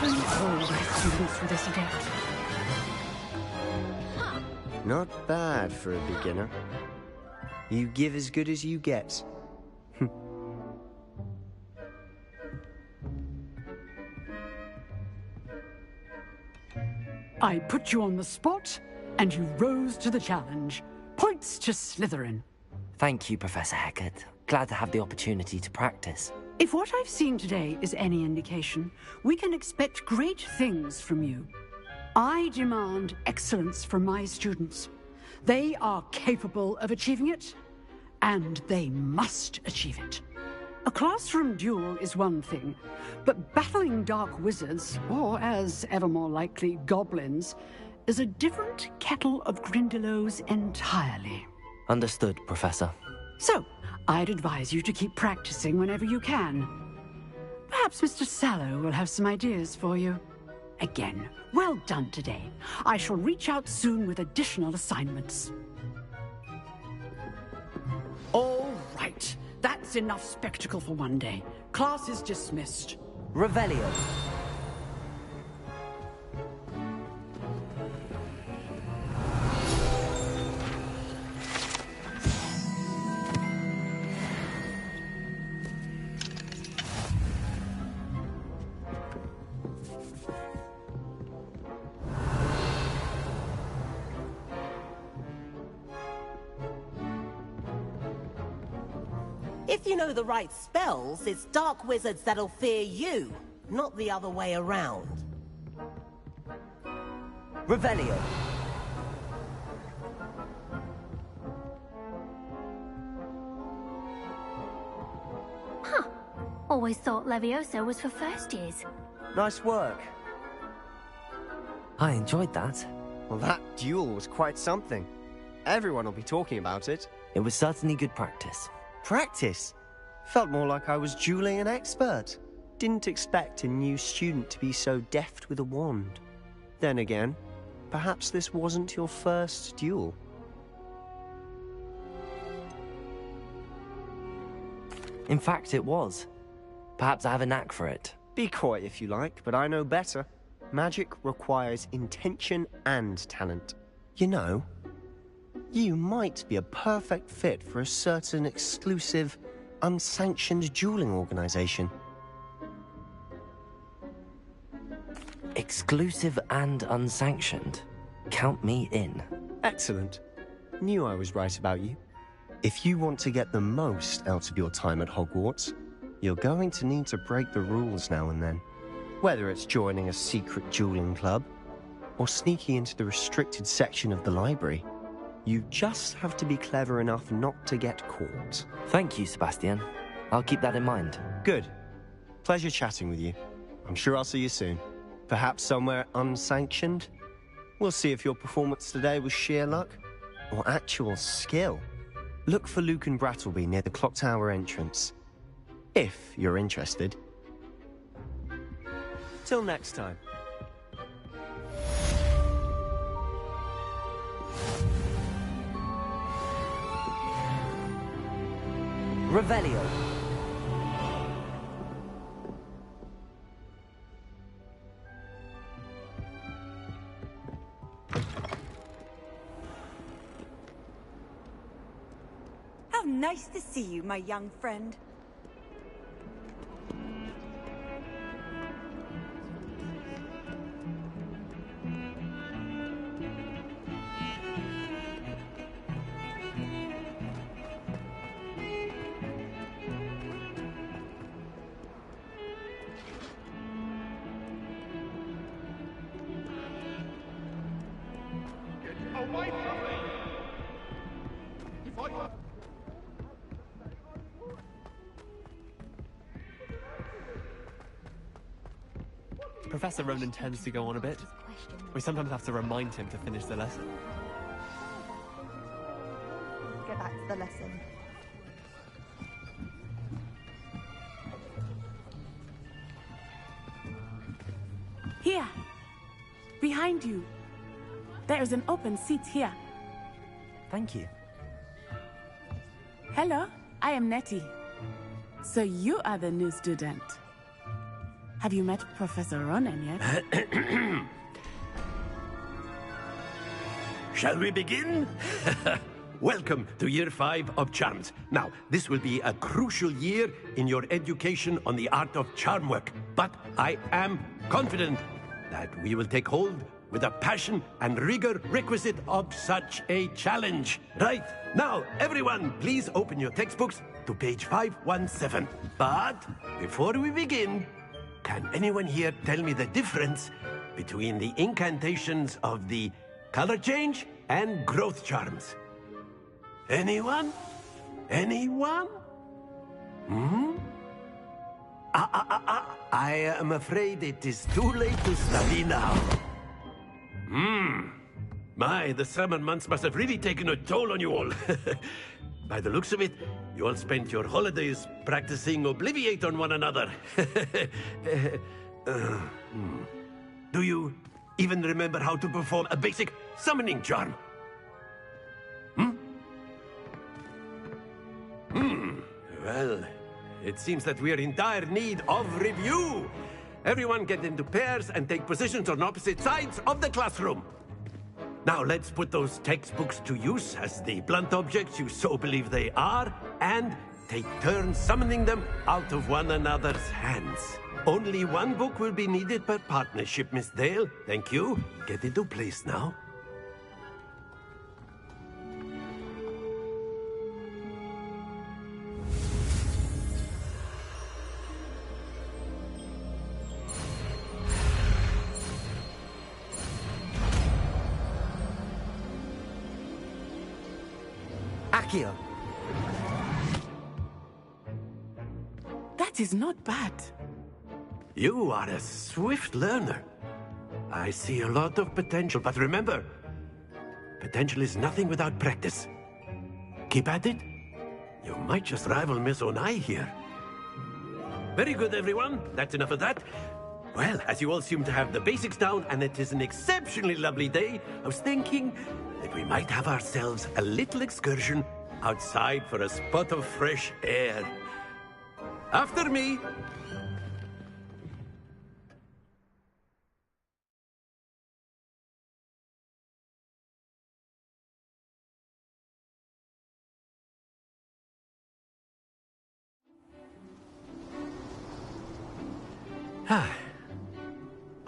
Only all my students for this adept. Not bad for a beginner. You give as good as you get. I put you on the spot, and you rose to the challenge. Points to Slytherin. Thank you, Professor Hecat. Glad to have the opportunity to practice. If what I've seen today is any indication, we can expect great things from you. I demand excellence from my students. They are capable of achieving it, and they must achieve it. A classroom duel is one thing, but battling dark wizards, or as ever more likely, goblins, is a different kettle of Grindylows entirely. Understood, Professor. So, I'd advise you to keep practicing whenever you can. Perhaps Mr. Sallow will have some ideas for you. Again, well done today. I shall reach out soon with additional assignments. All right. That's enough spectacle for one day. Class is dismissed. Revelio. If you know the right spells, it's dark wizards that'll fear you, not the other way around. Revelio. Huh. Always thought Leviosa was for first years. Nice work. I enjoyed that. Well, that duel was quite something. Everyone will be talking about it. It was certainly good practice. Practice? Felt more like I was dueling an expert. Didn't expect a new student to be so deft with a wand. Then again, perhaps this wasn't your first duel. In fact, it was. Perhaps I have a knack for it. Be coy if you like, but I know better. Magic requires intention and talent. You know, you might be a perfect fit for a certain exclusive, unsanctioned dueling organization. Exclusive and unsanctioned? Count me in. Excellent. Knew I was right about you. If you want to get the most out of your time at Hogwarts, you're going to need to break the rules now and then. Whether it's joining a secret dueling club, or sneaking into the restricted section of the library, you just have to be clever enough not to get caught. Thank you, Sebastian. I'll keep that in mind. Good. Pleasure chatting with you. I'm sure I'll see you soon. Perhaps somewhere unsanctioned? We'll see if your performance today was sheer luck, or actual skill. Look for Luke and Brattleby near the Clock Tower entrance. If you're interested. Till next time. Revelio. How nice to see you, my young friend. Away from me! If I... Professor Ronan tends to go on a bit. We sometimes have to remind him to finish the lesson. Get back to the lesson. Here! Behind you! There is an open seat here. Thank you. Hello, I am Nettie. So you are the new student. Have you met Professor Ronan yet? Shall we begin? Welcome to Year 5 of Charms. Now, this will be a crucial year in your education on the art of charm work, but I am confident that we will take hold with the passion and rigor requisite of such a challenge. Right, now, everyone, please open your textbooks to page 517. But before we begin, can anyone here tell me the difference between the incantations of the color change and growth charms? Anyone? Anyone? I am afraid it is too late to study now. My, the summer months must have really taken a toll on you all. By the looks of it, you all spent your holidays practicing Obliviate on one another. Do you even remember how to perform a basic summoning charm? Well, it seems that we are in dire need of review. Everyone get into pairs and take positions on opposite sides of the classroom. Now let's put those textbooks to use as the blunt objects you so believe they are, and take turns summoning them out of one another's hands. Only one book will be needed per partnership, Miss Dale. Thank you. Get into place now. Accio. That is not bad. You are a swift learner. I see a lot of potential, but remember, potential is nothing without practice. Keep at it. You might just rival Miss Onai here. Very good, everyone. That's enough of that. Well, as you all seem to have the basics down, and it is an exceptionally lovely day, I was thinking that we might have ourselves a little excursion outside for a spot of fresh air. After me.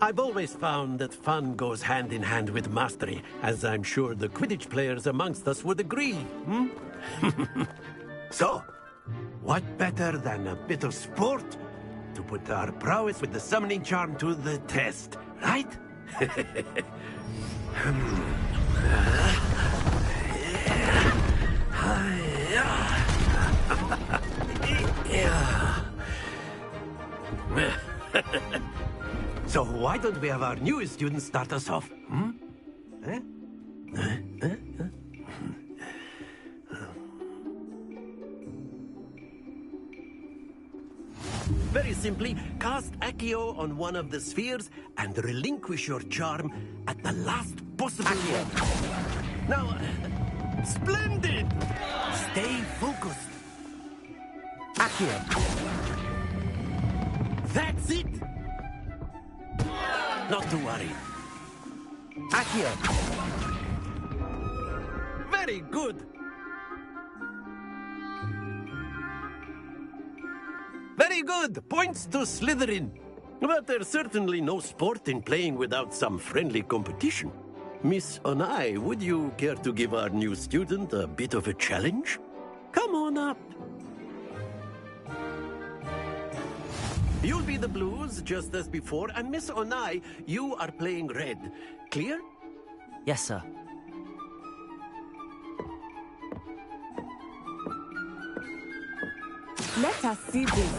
I've always found that fun goes hand in hand with mastery, as I'm sure the Quidditch players amongst us would agree. So, what better than a bit of sport to put our prowess with the summoning charm to the test, right? So why don't we have our newest student start us off? Very simply, cast Accio on one of the spheres and relinquish your charm at the last possible moment. Now, splendid! Stay focused. Accio. That's it! Not to worry. Accio. Very good. Very good. Points to Slytherin. But there's certainly no sport in playing without some friendly competition. Miss Onai, would you care to give our new student a bit of a challenge? Come on up. You'll be the blues, just as before, and Miss Onai, you are playing red. Clear? Yes, sir. Let us see this.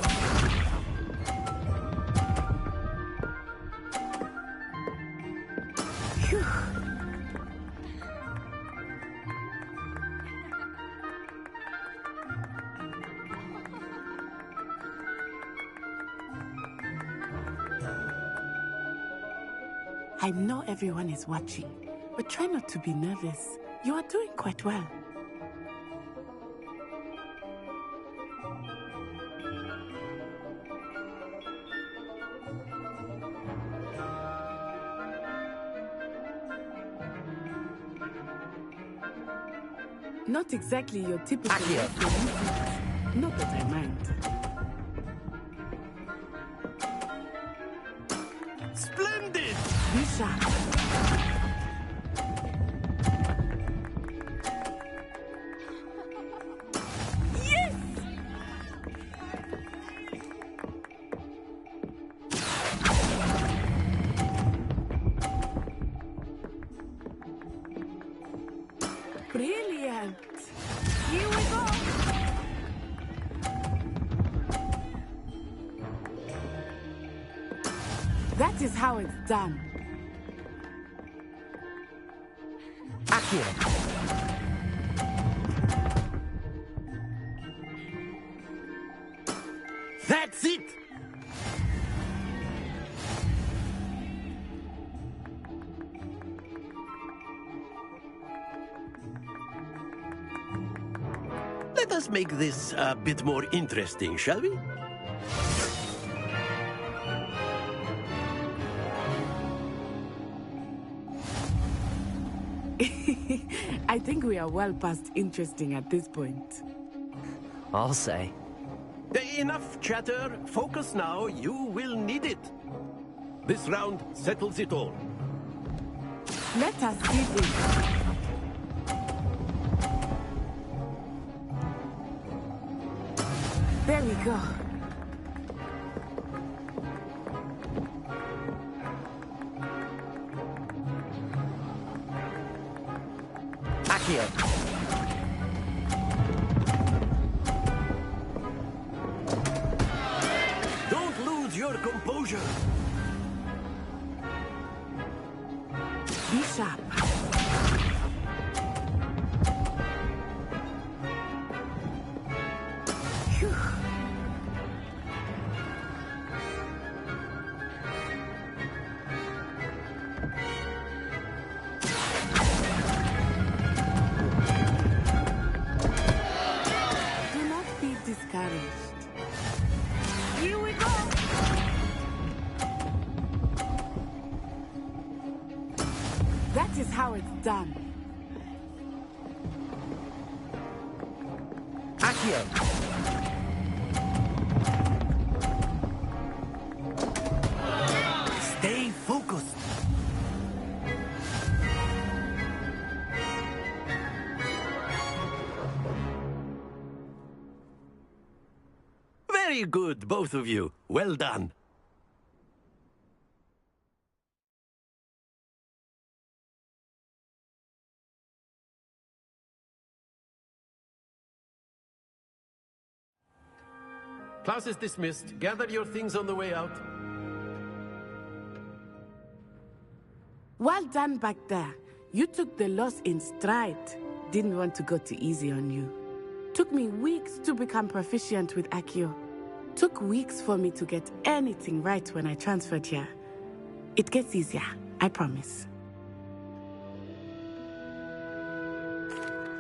Phew. I know everyone is watching, but try not to be nervous. You are doing quite well. Not exactly your typical lesson. Not that I mind. Splendid! Be sharp. Yes! Brilliant! Here we go! That is how it's done. Accio. That's it! Let us make this a bit more interesting, shall we? I think we are well past interesting at this point. I'll say. Enough chatter. Focus now. You will need it. This round settles it all. Let us see this. There we go. Accio. Composure! Be sharp. Phew. Do not be discouraged. Here we go! That is how it's done. Accio! Stay focused. Very good, both of you. Well done. Class is dismissed. Gather your things on the way out. Well done back there. You took the loss in stride. Didn't want to go too easy on you. Took me weeks to become proficient with Accio. Took weeks for me to get anything right when I transferred here. It gets easier, I promise.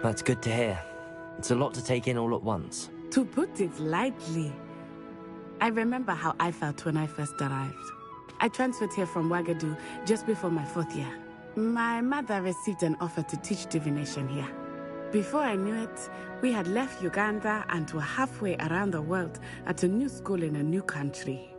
That's good to hear. It's a lot to take in all at once. To put it lightly, I remember how I felt when I first arrived. I transferred here from Wagadu just before my 4th year. My mother received an offer to teach divination here. Before I knew it, we had left Uganda and were halfway around the world at a new school in a new country.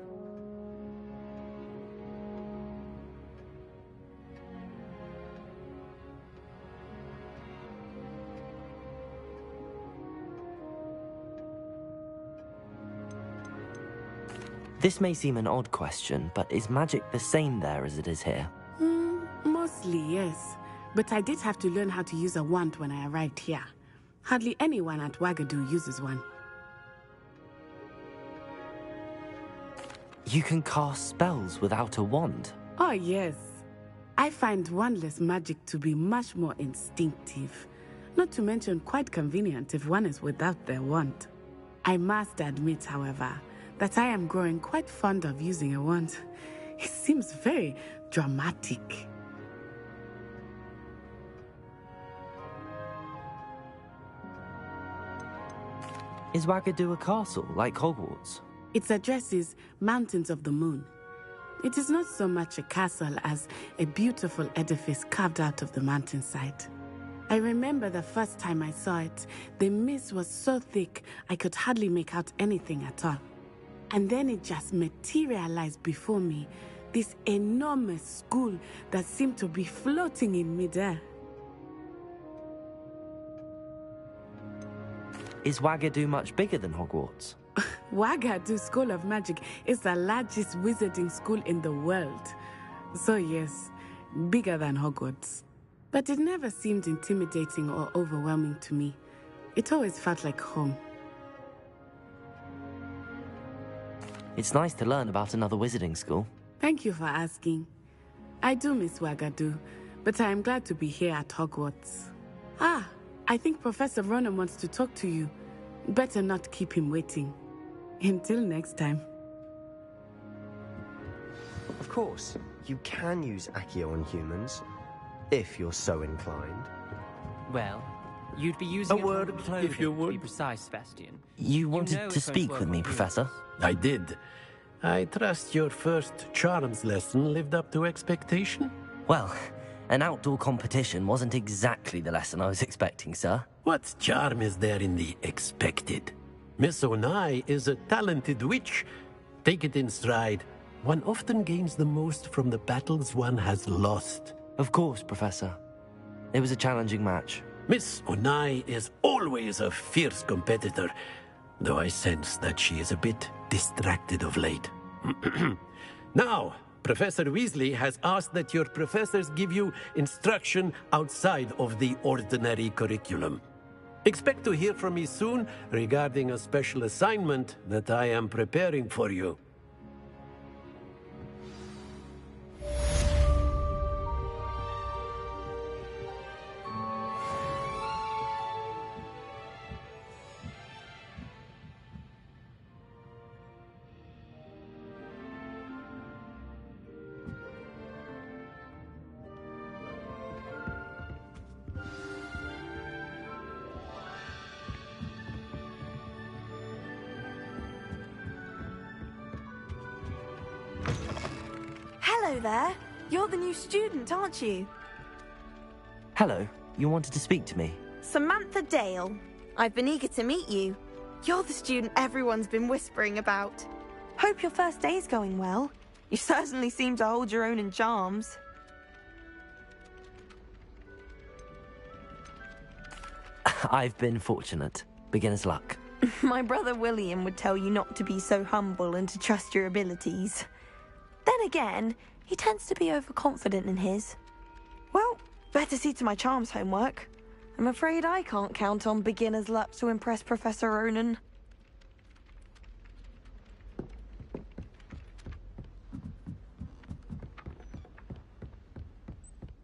This may seem an odd question, but is magic the same there as it is here? Mostly, yes. But I did have to learn how to use a wand when I arrived here. Hardly anyone at Wagadu uses one. You can cast spells without a wand? Oh, yes. I find wandless magic to be much more instinctive. Not to mention quite convenient if one is without their wand. I must admit, however, that I am growing quite fond of using a wand. It seems very dramatic. Is Wagadu a castle, like Hogwarts? Its address is Mountains of the Moon. It is not so much a castle as a beautiful edifice carved out of the mountainside. I remember the first time I saw it, the mist was so thick I could hardly make out anything at all. And then it just materialized before me, this enormous school that seemed to be floating in midair. Is Wagadu much bigger than Hogwarts? Wagadu School of Magic is the largest wizarding school in the world. So yes, bigger than Hogwarts. But it never seemed intimidating or overwhelming to me. It always felt like home. It's nice to learn about another wizarding school. Thank you for asking. I do miss Wagadu, but I am glad to be here at Hogwarts. Ah, I think Professor Ronan wants to talk to you. Better not keep him waiting. Until next time. Of course, you can use Accio on humans, if you're so inclined. Well, you'd be using A word, if you would. To be precise, Sebastian. You wanted to speak with me, Professor? I did. I trust your first charms lesson lived up to expectation? Well, an outdoor competition wasn't exactly the lesson I was expecting, sir. What charm is there in the expected? Miss Onai is a talented witch. Take it in stride. One often gains the most from the battles one has lost. Of course, Professor. It was a challenging match. Miss Onai is always a fierce competitor, though I sense that she is a bit distracted of late. Now, Professor Weasley has asked that your professors give you instruction outside of the ordinary curriculum. Expect to hear from me soon regarding a special assignment that I am preparing for you. Hello there. You're the new student, aren't you? Hello, you wanted to speak to me? Samantha Dale. I've been eager to meet you. You're the student everyone's been whispering about. Hope your first day's going well. You certainly seem to hold your own in charms. I've been fortunate. Beginner's luck. My brother William would tell you not to be so humble and to trust your abilities. Then again, he tends to be overconfident in his. Well, better see to my charms homework. I'm afraid I can't count on beginner's luck to impress Professor Ronan.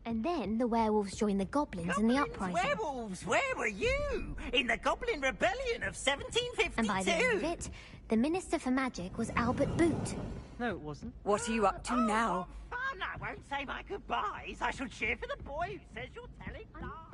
And then the werewolves joined the goblins in the uprising. Werewolves, where were you? In the Goblin Rebellion of 1752. And by the end of it, the Minister for Magic was Albert Boot. No, it wasn't. What are you up to now? Fun! I won't say my goodbyes. I shall cheer for the boy who says you're telling lies.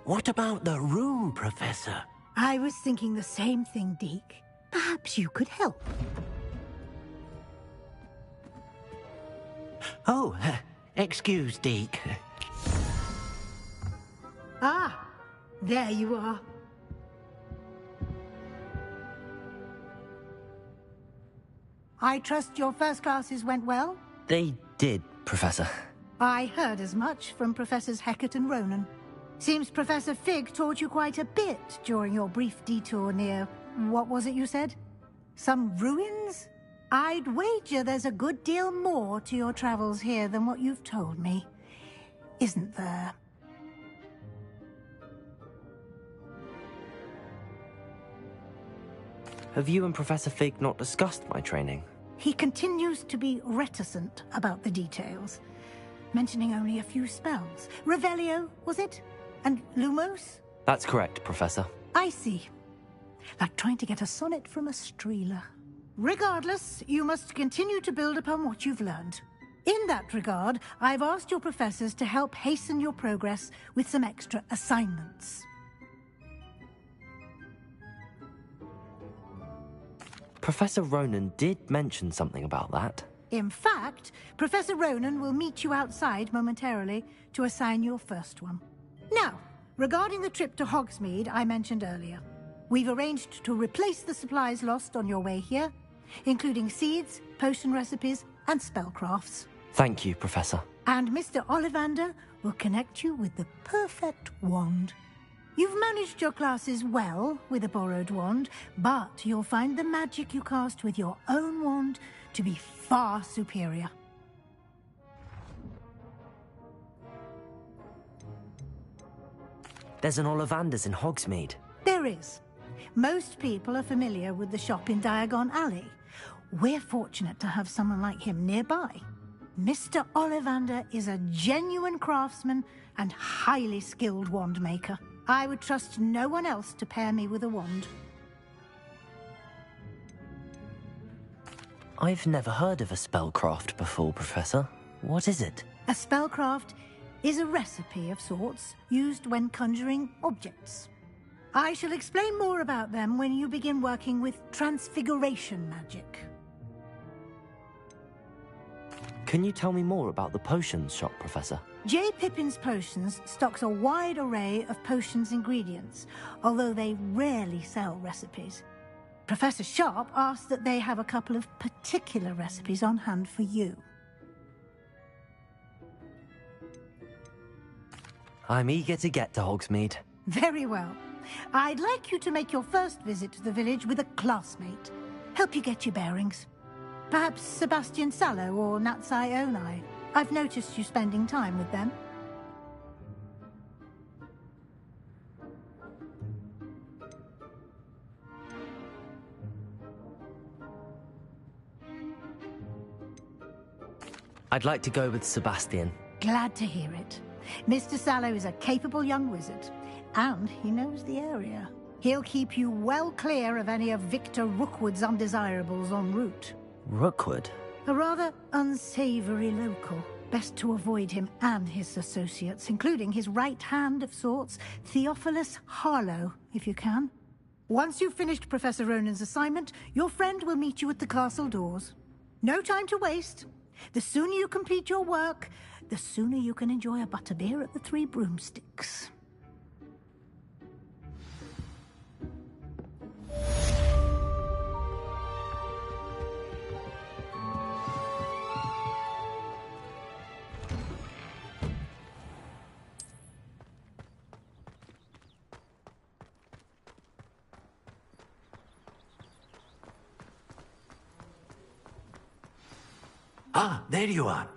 What about the room, Professor? I was thinking the same thing, Deke. Perhaps you could help. Oh, excuse, Deke. Ah, there you are. I trust your first classes went well? They did, Professor. I heard as much from Professors Hecat and Ronan. Seems Professor Fig taught you quite a bit during your brief detour near... what was it you said? Some ruins? I'd wager there's a good deal more to your travels here than what you've told me. Isn't there? Have you and Professor Fig not discussed my training? He continues to be reticent about the details, mentioning only a few spells. Revelio, was it? And Lumos? That's correct, Professor. I see. Like trying to get a sonnet from a streeler. Regardless, you must continue to build upon what you've learned. In that regard, I've asked your professors to help hasten your progress with some extra assignments. Professor Ronan did mention something about that. In fact, Professor Ronan will meet you outside momentarily to assign your first one. Now, regarding the trip to Hogsmeade I mentioned earlier, we've arranged to replace the supplies lost on your way here, including seeds, potion recipes, and spellcrafts. Thank you, Professor. And Mr. Ollivander will connect you with the perfect wand. You've managed your classes well with a borrowed wand, but you'll find the magic you cast with your own wand to be far superior. There's an Ollivander's in Hogsmeade. There is. Most people are familiar with the shop in Diagon Alley. We're fortunate to have someone like him nearby. Mr. Ollivander is a genuine craftsman and highly skilled wand maker. I would trust no one else to pair me with a wand. I've never heard of a spellcraft before, Professor. What is it? A spellcraft is a recipe of sorts used when conjuring objects. I shall explain more about them when you begin working with transfiguration magic. Can you tell me more about the potions shop, Professor? J. Pippin's Potions stocks a wide array of potions ingredients, although they rarely sell recipes. Professor Sharp asked that they have a couple of particular recipes on hand for you. I'm eager to get to Hogsmeade. Very well. I'd like you to make your first visit to the village with a classmate. Help you get your bearings. Perhaps Sebastian Sallow or Natsai Onai. I've noticed you spending time with them. I'd like to go with Sebastian. Glad to hear it. Mr. Sallow is a capable young wizard, and he knows the area. He'll keep you well clear of any of Victor Rookwood's undesirables en route. Rookwood? A rather unsavory local. Best to avoid him and his associates, including his right hand of sorts, Theophilus Harlow, if you can. Once you've finished Professor Ronan's assignment, your friend will meet you at the castle doors. No time to waste. The sooner you complete your work, the sooner you can enjoy a butterbeer at the Three Broomsticks. Ah, there you are.